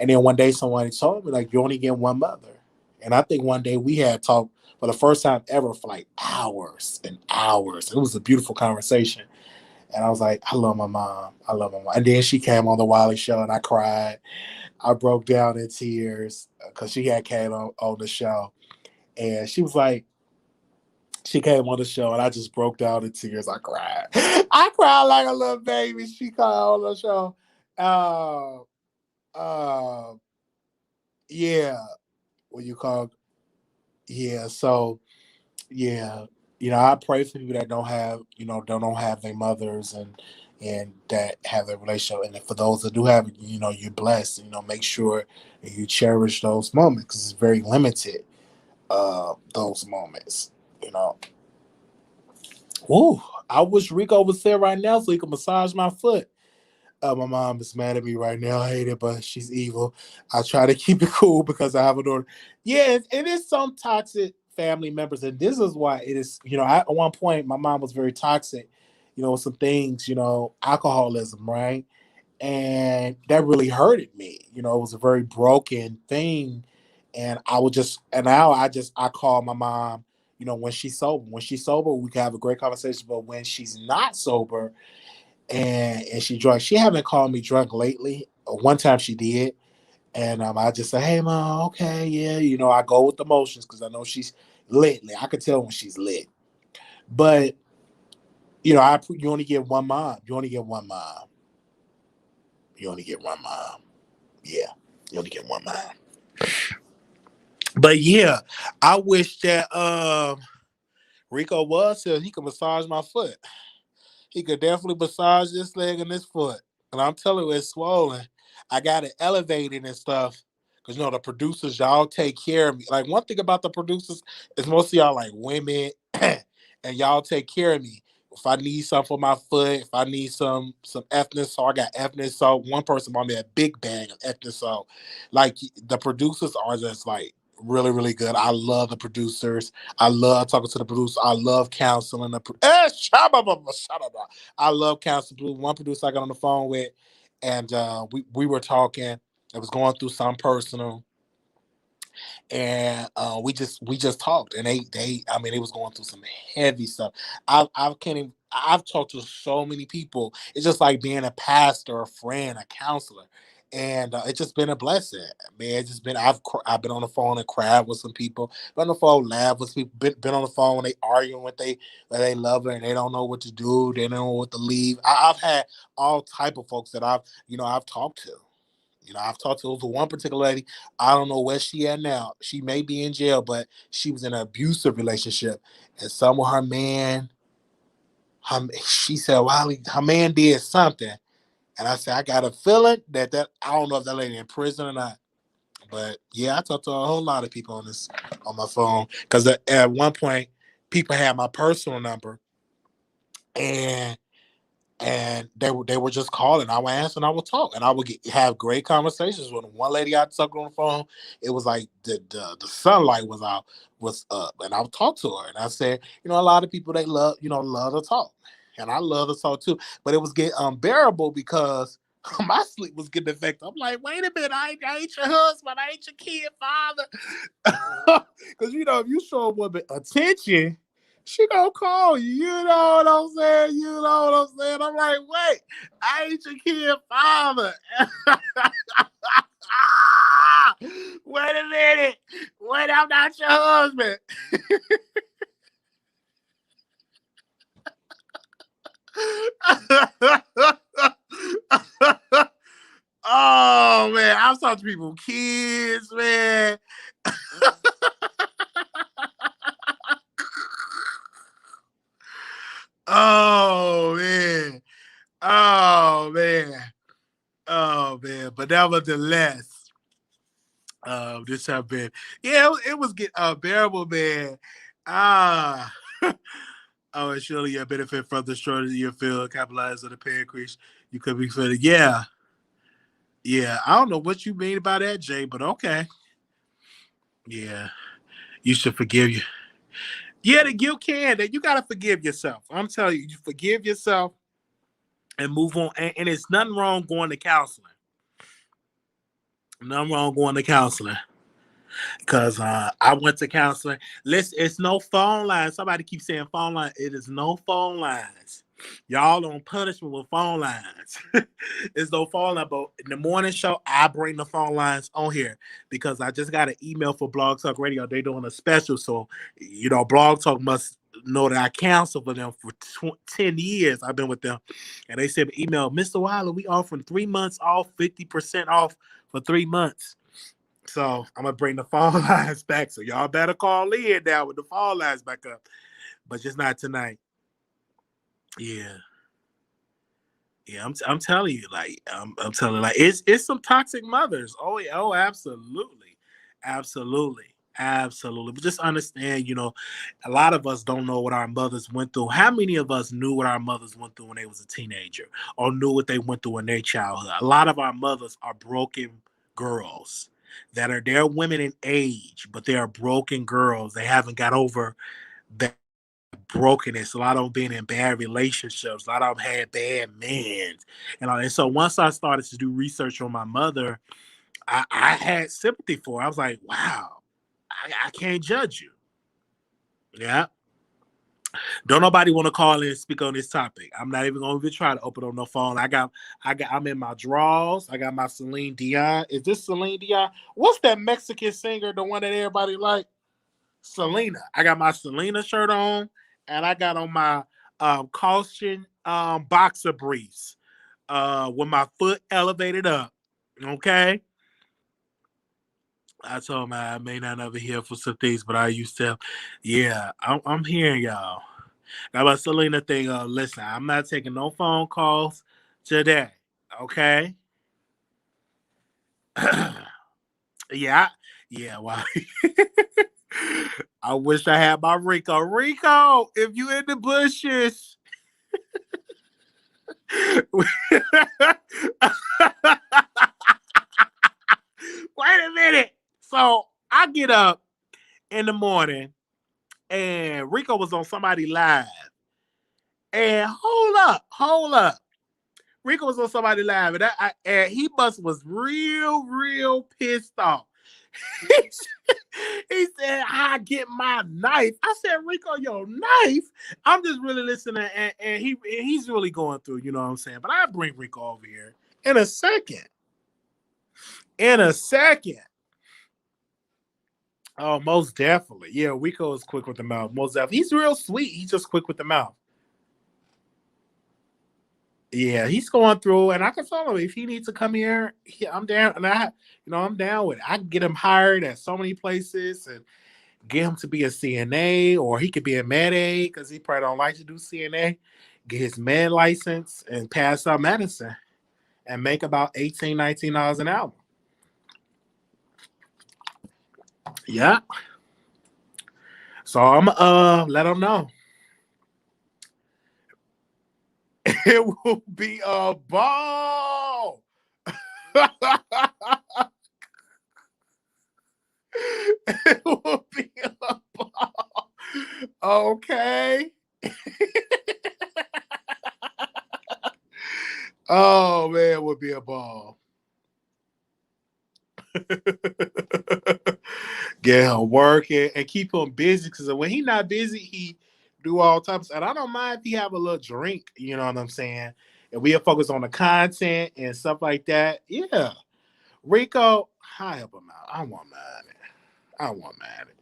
And then one day somebody told me like you only get one mother. And I think one day we had talked for the first time ever for like hours and hours. It was a beautiful conversation. And I was like, I love my mom. I love my mom. And then she came on the Wiley Show and I cried. I broke down in tears because she had came on the show. And she was like, she came on the show and I just broke down in tears. I cried. I cried like a little baby. She came on the show. Uh, uh, Yeah, what you call, yeah. So yeah, I pray for people that don't have, don't have their mothers, and that have their relationship. And for those that do have, you're blessed. Make sure that you cherish those moments because it's very limited. Those moments, you know. Ooh, I wish Rico was there right now so he could massage my foot. My mom is mad at me right now. I hate it, but she's evil. I try to keep it cool because I have a daughter. Yeah, it is some toxic family members, and this is why it is. At one point, my mom was very toxic. With some things, alcoholism, right? And that really hurted me. It was a very broken thing, and I would just, and now I call my mom. When she's sober. When she's sober, we can have a great conversation. But when she's not sober, and she drunk. She haven't called me drunk lately. One time she did, and I just say, "Hey, mom, okay, yeah." I go with the motions because I know she's lit. I could tell when she's lit. But you only get one mom. You only get one mom. You only get one mom. Yeah, you only get one mom. But yeah, I wish that Rico was here. He could massage my foot. He could definitely massage this leg and this foot. And I'm telling you, it's swollen. I got it elevated and stuff. Because, the producers, y'all take care of me. Like, one thing about the producers is most of y'all like women, and y'all take care of me. If I need something for my foot, if I need some ethnic salt, I got ethnic salt. One person bought me a big bag of ethnic salt. Like, the producers are just like really, really good. I love the producers. I love talking to the producer. I love counseling the. I love counseling. One producer I got on the phone with, and we were talking. It was going through some personal, and we just talked, and they I mean, it was going through some heavy stuff. I can't even. I've talked to so many people. It's just like being a pastor, a friend, a counselor, and it's just been a blessing, man. It's just been I've been on the phone and cried with some people, been on the phone, laughed with people, been on the phone when they arguing with they love her and they don't know what to do, they don't know what to leave. I've had all type of folks that I've talked to. I've talked to one particular lady. I don't know where she at now. She may be in jail, but she was in an abusive relationship, and some of her man, she said, Wiley, her man did something, and I said, I got a feeling that I don't know if that lady in prison or not. But yeah, I talked to a whole lot of people on my phone because at one point, people had my personal number, and they were just calling. I would answer and I would talk and I would have great conversations with them. One lady I talked on the phone, it was like the sunlight was up, and I would talk to her and I said, a lot of people they love to talk, and I love to talk too, but it was getting unbearable because my sleep was getting affected. I'm like, wait a minute, I ain't your husband, I ain't your kid father, because if you show a woman attention, she gonna call you. You know what I'm saying? You know what I'm saying? I'm like, wait, I ain't your kid father. Wait a minute. Wait, I'm not your husband. Oh man, I've talked to people, kids, man. Oh man. Oh man. Oh man. But nevertheless, this have been, yeah, it was get unbearable, man. Ah. Oh, and surely your benefit from the shorter you feel capitalized on the pay increase. You could be feeling, yeah. Yeah. I don't know what you mean by that, Jay, but okay. Yeah. You should forgive you. Yeah, the guilt can. That you gotta forgive yourself. I'm telling you, you forgive yourself and move on. And it's nothing wrong going to counseling. Nothing wrong going to counseling. Because I went to counseling. Listen, it's no phone lines. Somebody keeps saying phone line. It is no phone lines. Y'all don't punish me with phone lines. It's no phone line. But in the morning show, I bring the phone lines on here because I just got an email for Blog Talk Radio. They're doing a special. So, Blog Talk must know that I counsel for them for 10 years. I've been with them. And they said, email, Mr. Wiley, we offering 3 months off, 50% off for 3 months. So I'm gonna bring the phone lines back. So y'all better call in now with the phone lines back up, but just not tonight. Yeah. Yeah, I'm telling you, like I'm telling you, like it's some toxic mothers. Oh yeah, oh absolutely, absolutely, absolutely. But just understand, a lot of us don't know what our mothers went through. How many of us knew what our mothers went through when they was a teenager, or knew what they went through in their childhood? A lot of our mothers are broken girls that are they're women in age, but they are broken girls. They haven't got over that brokenness. A lot of them been in bad relationships. A lot of them had bad men, and so once I started to do research on my mother, I had sympathy for her. I was like, wow, I can't judge you. Yeah, don't nobody want to call in and speak on this topic. I'm not even going to try to open on the phone. I'm in my drawers. I got my Celine Dion. Is this Celine Dion? What's that Mexican singer? The one that everybody like? Selena. I got my Selena shirt on, and I got on my caution boxer briefs with my foot elevated up. Okay. I told him I may not ever hear for some things, but I used to. Yeah, I'm hearing y'all. Got my Selena thing. Listen, I'm not taking no phone calls today. Okay. Yeah, yeah. Wow. I wish I had my Rico. Rico, if you in the bushes. Wait a minute. So I get up in the morning and Rico was on somebody live. And hold up. Rico was on somebody live, and he must was real pissed off. He said, "I get my knife." I said, "Rico, your knife?" I'm just really listening, and he's really going through. You know what I'm saying? But I bring Rico over here in a second. In a second. Oh, most definitely. Yeah, Rico is quick with the mouth. Most definitely. He's real sweet. He's just quick with the mouth. Yeah, he's going through, and I can tell him if he needs to come here, I'm down, and I'm down with it. I can get him hired at so many places and get him to be a CNA, or he could be a med aid because he probably don't like to do CNA. Get his med license and pass out medicine and make about $18, $19 an hour. Yeah. So I'm let him know. It will be a ball. It will be a ball. Okay. Oh man, it would be a ball. Get him working and keep him busy because when he not busy, he do all types. And I don't mind if he have a little drink. You know what I'm saying? And we'll focus on the content and stuff like that. Yeah, Rico, I help him out. I won't mind it. I won't mind it.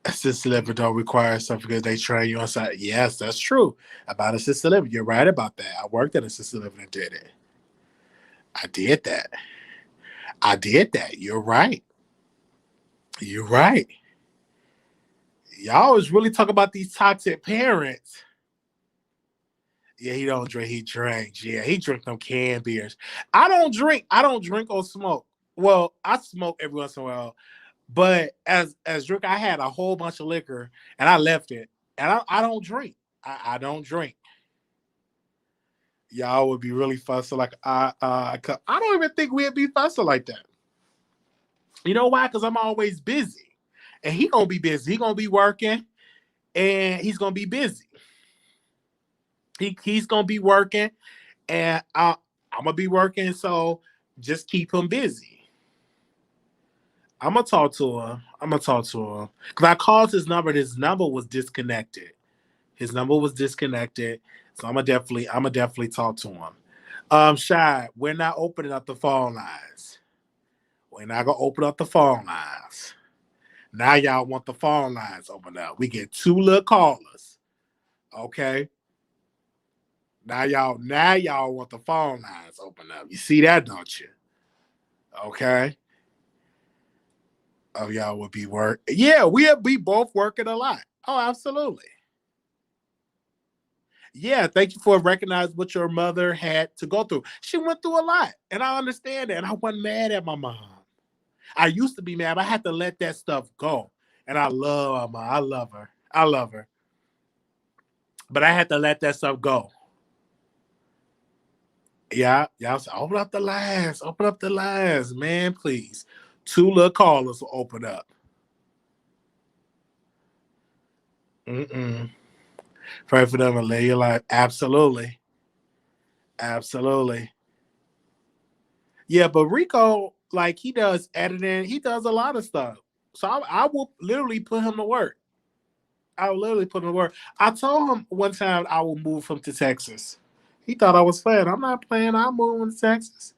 Assisted living don't require something because they train you on site. Yes, that's true about assisted living. You're right about that. I worked at assisted living and did it. I did that. I did that. You're right. You're right. Y'all always really talk about these toxic parents. Yeah, he don't drink. He drinks. Yeah, he drink them canned beers. I don't drink. I don't drink or smoke. Well, I smoke every once in a while, but as drink, I had a whole bunch of liquor and I left it. And I don't drink. I don't drink. Y'all would be really fussing like I don't even think we'd be fussing like that. You know why? Because I'm always busy, and he gonna be busy. He gonna be working, and he's gonna be busy. He's gonna be working, and I'm gonna be working. So just keep him busy. I'm gonna talk to him. I'm gonna talk to him because I called his number. And his number was disconnected. His number was disconnected. So I'm gonna definitely talk to him. Shy, we're not opening up the phone lines. We're not gonna open up the phone lines. Now y'all want the phone lines open up. We get two little callers. Okay. Now y'all want the phone lines open up. You see that, don't you? Okay. Oh, y'all would be work. Yeah, we'll be both working a lot. Oh, absolutely. Yeah, thank you for recognizing what your mother had to go through. She went through a lot, and I understand that. And I wasn't mad at my mom. I used to be mad, but I had to let that stuff go. And I love my mom. I love her. I love her. But I had to let that stuff go. Yeah, y'all say, open up the lines. Open up the lines, man, please. Two little callers will open up. Mm-mm. Pray for them and live your life. Absolutely. Absolutely. Yeah, but Rico, like he does editing, he does a lot of stuff. So I will literally put him to work. I will literally put him to work. I told him one time I will move him to Texas. He thought I was playing. I'm not playing. I'm moving to Texas.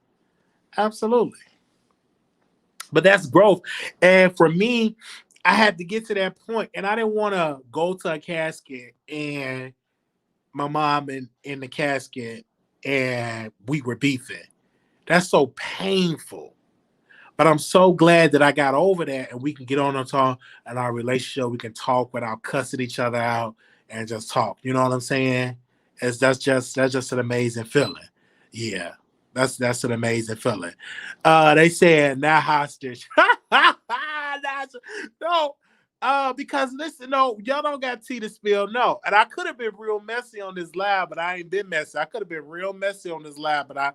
Absolutely. But that's growth. And for me, I had to get to that point, and I didn't want to go to a casket and my mom in the casket and we were beefing. That's so painful. But I'm so glad that I got over that and we can get on and talk in our relationship. We can talk without cussing each other out and just talk. You know what I'm saying? That's just an amazing feeling. Yeah. That's an amazing feeling. They said now hostage. No, because listen, no, y'all don't got tea to spill. No, and I could have been real messy on this live, but I ain't been messy. I could have been real messy on this live, but I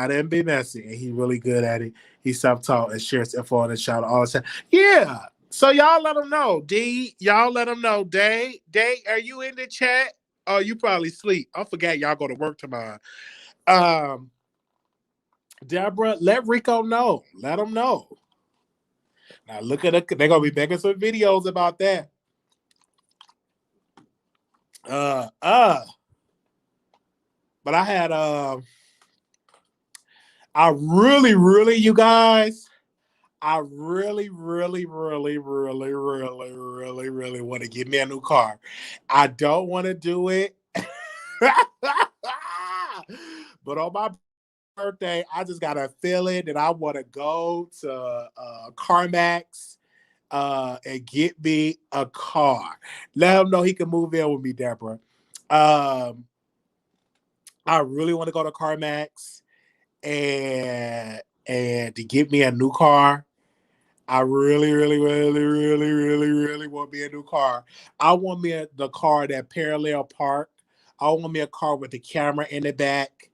didn't be messy, and he really good at it. He self-taught and shares info on the shout all the time. Yeah. So y'all let him know. D, y'all let him know. Day, are you in the chat? Oh, you probably sleep. I forgot y'all go to work tomorrow. Um, Deborah, let Rico know. Let him know. Now look at it. They're gonna be making some videos about that. Uh uh. But I had I really, really, you guys, I really, really, really, really, really, really, really want to get me a new car. I don't want to do it. But on my birthday, I just got a feeling that I want to go to CarMax and get me a car. Let him know he can move in with me, Deborah. Um, I really want to go to CarMax and to get me a new car. I really, really, really, really, really, really want me a new car. I want me the car that parallel park. I want me a car with the camera in the back.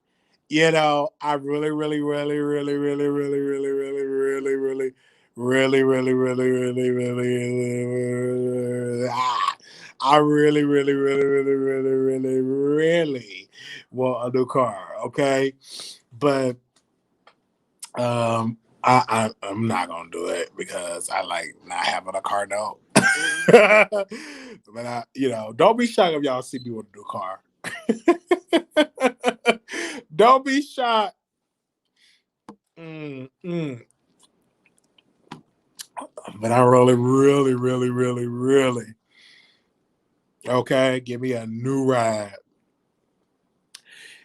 You know, I really, really, really, really, really, really, really, really, really, really, really, really, really, really, really, I really, really, really, really, really, really, really want a new car. Okay, but I'm not gonna do it because I like not having a car note. But don't be shocked if y'all see me with a new car. Don't be shocked. Mm. But I really, really, really, really, really. Okay, give me a new ride.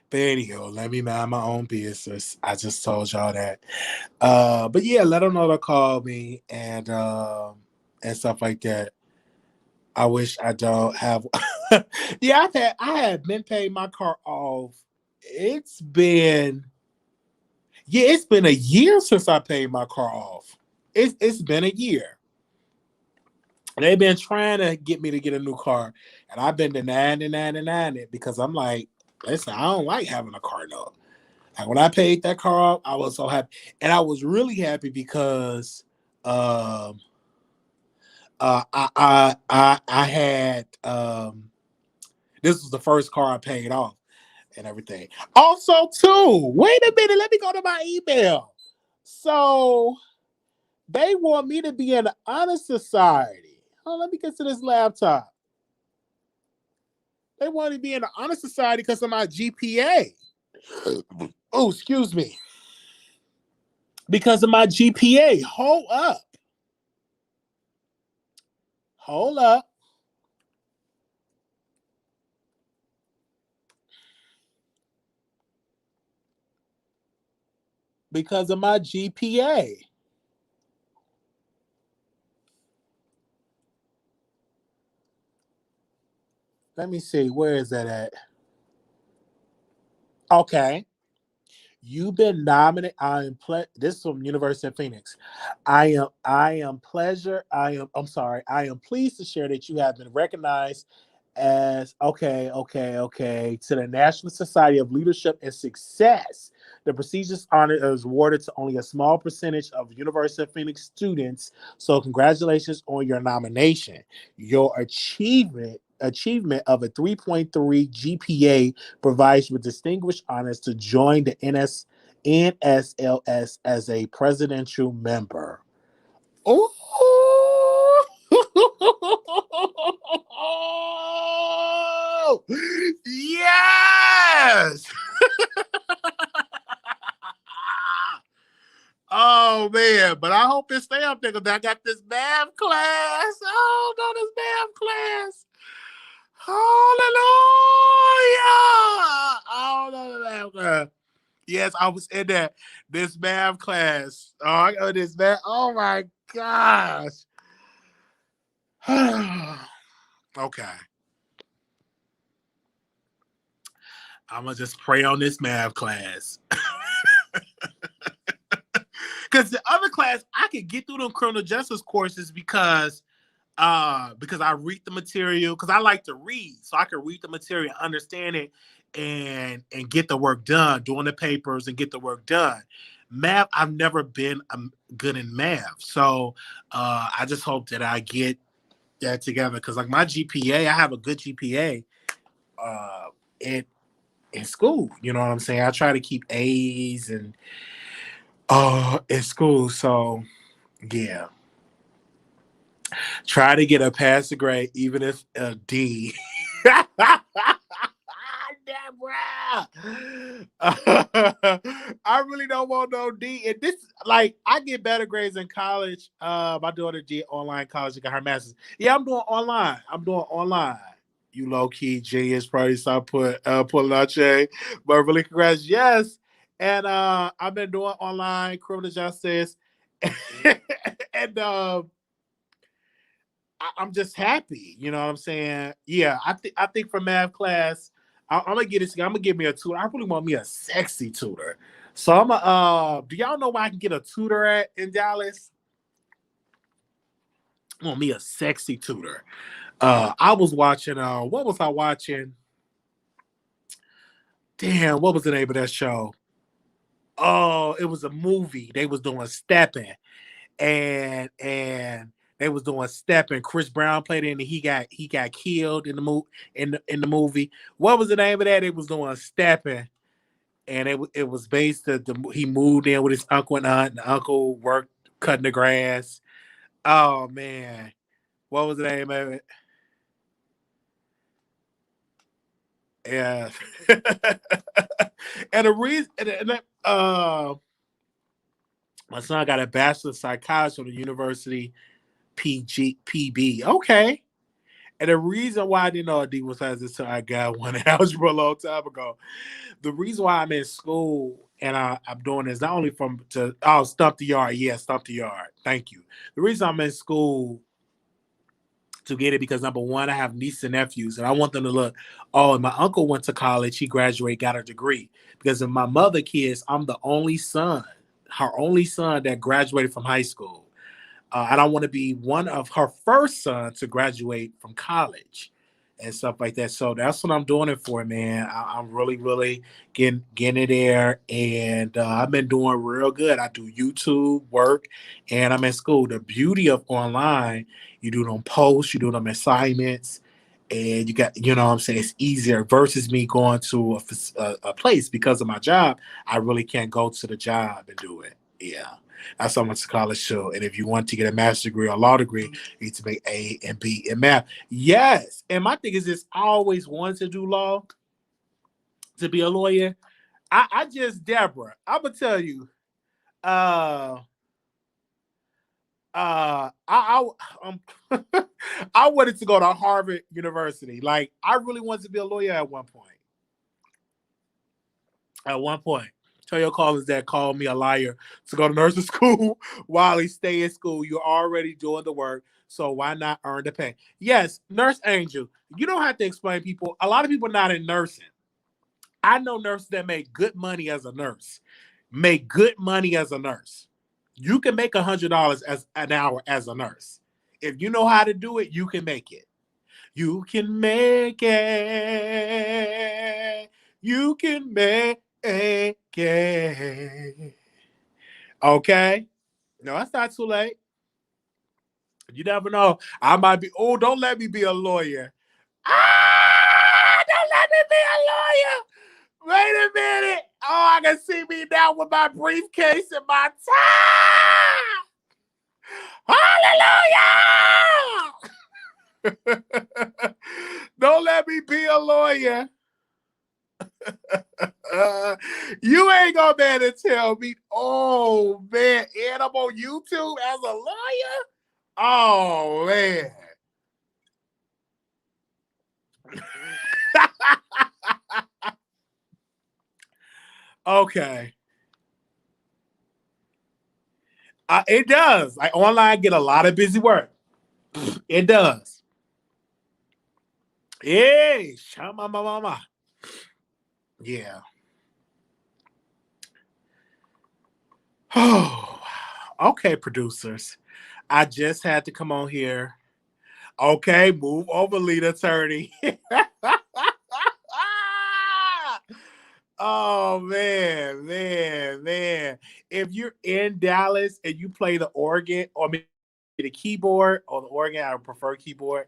But anyhow, let me mind my own business. I just told y'all that. But yeah, let them know to call me and stuff like that. I wish I don't have. Yeah, I had been paying my car off. It's been it's been a year since I paid my car off. It's been a year. They've been trying to get me to get a new car, and I've been denying it because I'm like, listen, I don't like having a car note. Like when I paid that car off, I was so happy, and I was really happy because I had this was the first car I paid off and everything. Also, too, wait a minute, let me go to my email. So they want me to be in the honor society. Oh, let me get to this laptop. They want me to be in the honor society because of my GPA. Oh, excuse me. Because of my GPA. Hold up. Hold up. because of my GPA. Let me see. Where is that at? Okay. You've been nominated. This is from University of Phoenix. I'm sorry. I am pleased to share that you have been recognized as okay to the National Society of Leadership and Success. The prestigious honor is awarded to only a small percentage of University of Phoenix students. So congratulations on your nomination. Your achievement of a 3.3 GPA provides you with distinguished honors to join the NSLS as a presidential member. Oh, yes. Oh man, but I hope it stay up there because I got this math class. Oh no, this math class. Hallelujah. Oh no, the math class. Yes, I was in this math class. Oh, I got this math. Oh my gosh. Okay. I'm gonna just pray on this math class. Because the other class, I could get through them criminal justice courses because I read the material because I like to read, so I can read the material, understand it, and get the work done, doing the papers and get the work done. Math, I've never been good in math, so I just hope that I get that together because like my GPA, I have a good GPA in school. You know what I'm saying? I try to keep A's and in school, so yeah. Try to get a passing grade, even if a D. Deborah. I really don't want no D. And this, like, I get better grades in college. My daughter did online college and got her master's. Yeah, I'm doing online. You low key genius, probably start pulling out Jay. But really, congrats, yes. And I've been doing online criminal justice, and I'm just happy. You know what I'm saying? Yeah, I think for math class, I'm gonna get it. I'm gonna give me a tutor. I really want me a sexy tutor. So I'm a. Do y'all know where I can get a tutor at in Dallas? I want me a sexy tutor. I was watching. What was I watching? Damn, what was the name of that show? Oh, it was a movie. They was doing stepping, and they was doing step and Chris Brown played it and he got killed in the in the movie. What was the name of that? It was doing stepping and it was based he moved in with his uncle and aunt and the uncle worked cutting the grass. Oh man. What was the name of it? Yeah. And the reason my son got a bachelor of psychology from the University PB. Okay. And the reason why I didn't know a D was as until I got one in algebra a long time ago. The reason why I'm in school and I'm doing this not only stump the yard. Yeah, stump the yard. Thank you. The reason I'm in school to get it because number one, I have nieces and nephews, and I want them to look. Oh, and my uncle went to college. He graduated, got a degree. Because of my mother kids, I'm the only son, her only son that graduated from high school. And I want to be one of her first sons to graduate from college and stuff like that. So that's what I'm doing it for, man. I'm really, really getting it there. And I've been doing real good. I do YouTube work and I'm in school. The beauty of online, you do them posts, you do them assignments, and you got, you know what I'm saying, it's easier versus me going to a place because of my job. I really can't go to the job and do it. Yeah. That's how much college too. And if you want to get a master's degree or a law degree, you need to make A and B in math. Yes. And my thing is this: I always wanted to do law, to be a lawyer. I just, Deborah, I'm gonna tell you, uh I I wanted to go to Harvard University. Like I really wanted to be a lawyer at one point. At one point. Tell your callers that called me a liar to go to nursing school. Wiley, stay in school. You're already doing the work, so why not earn the pay? Yes, Nurse Angel, you don't have to explain people. A lot of people not in nursing. I know nurses that make good money as a nurse. Make good money as a nurse. You can make $100 as an hour as a nurse. If you know how to do it, you can make it. You can make it. You can make it. Okay? No, it's not too late. You never know. I might be, oh, don't let me be a lawyer. Don't let me be a lawyer. Wait a minute. Oh, I can see me now with my briefcase and my tie. Hallelujah. Don't let me be a lawyer. You ain't gonna be able to tell me, oh man, and I'm on YouTube as a lawyer. Oh man. Okay. It does. Like online, get a lot of busy work. It does. Hey, shama mama. Yeah. Oh, okay, producers. I just had to come on here. Okay, move over, lead attorney. Oh man. If you're in Dallas and you play the organ or maybe the keyboard or the organ, I would prefer keyboard.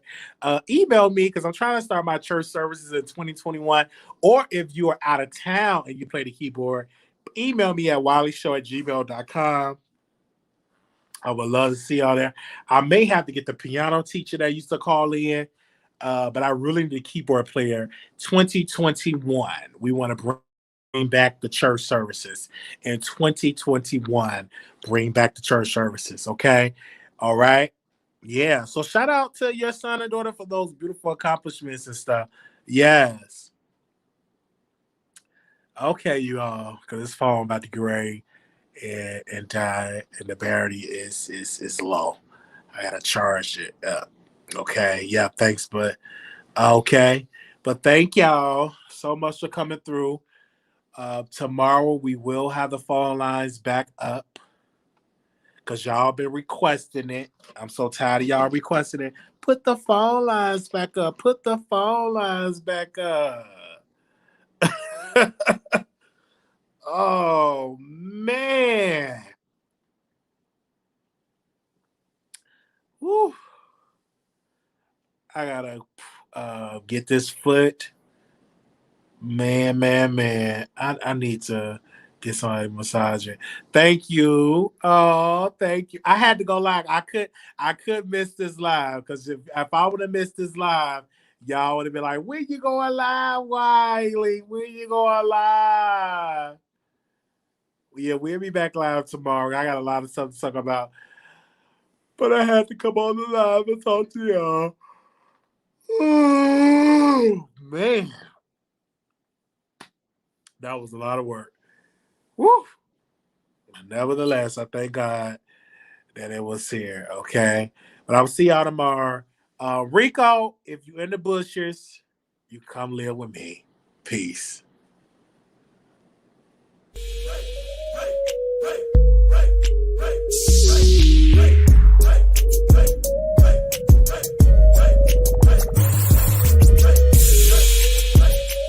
Email me because I'm trying to start my church services in 2021. Or if you are out of town and you play the keyboard, email me at wileyshow@gmail.com. I would love to see y'all there. I may have to get the piano teacher that used to call in, but I really need a keyboard player. 2021, we want to bring back the church services. In 2021, bring back the church services, okay? All right? Yeah, so shout out to your son and daughter for those beautiful accomplishments and stuff. Yes. Okay, you all, because this phone about to grade and die, and the battery is low. I gotta charge it up. Okay, yeah, thanks, but okay, but thank y'all so much for coming through. Tomorrow we will have the phone lines back up because y'all been requesting it. I'm so tired of y'all requesting it. Put the phone lines back up. Put the phone lines back up. Oh man. Woo. I gotta get this foot. Man. I need to get somebody massaging. Thank you. Oh, thank you. I had to go live. I could miss this live because if I would have missed this live, y'all would have been like, when you going live, Wiley? When you going live? Yeah, we'll be back live tomorrow. I got a lot of stuff to talk about. But I had to come on the live and talk to y'all. Oh, man. That was a lot of work. Woo! Nevertheless, I thank God that it was here. Okay. But I'll see y'all tomorrow. Rico, if you in the bushes, you come live with me. Peace.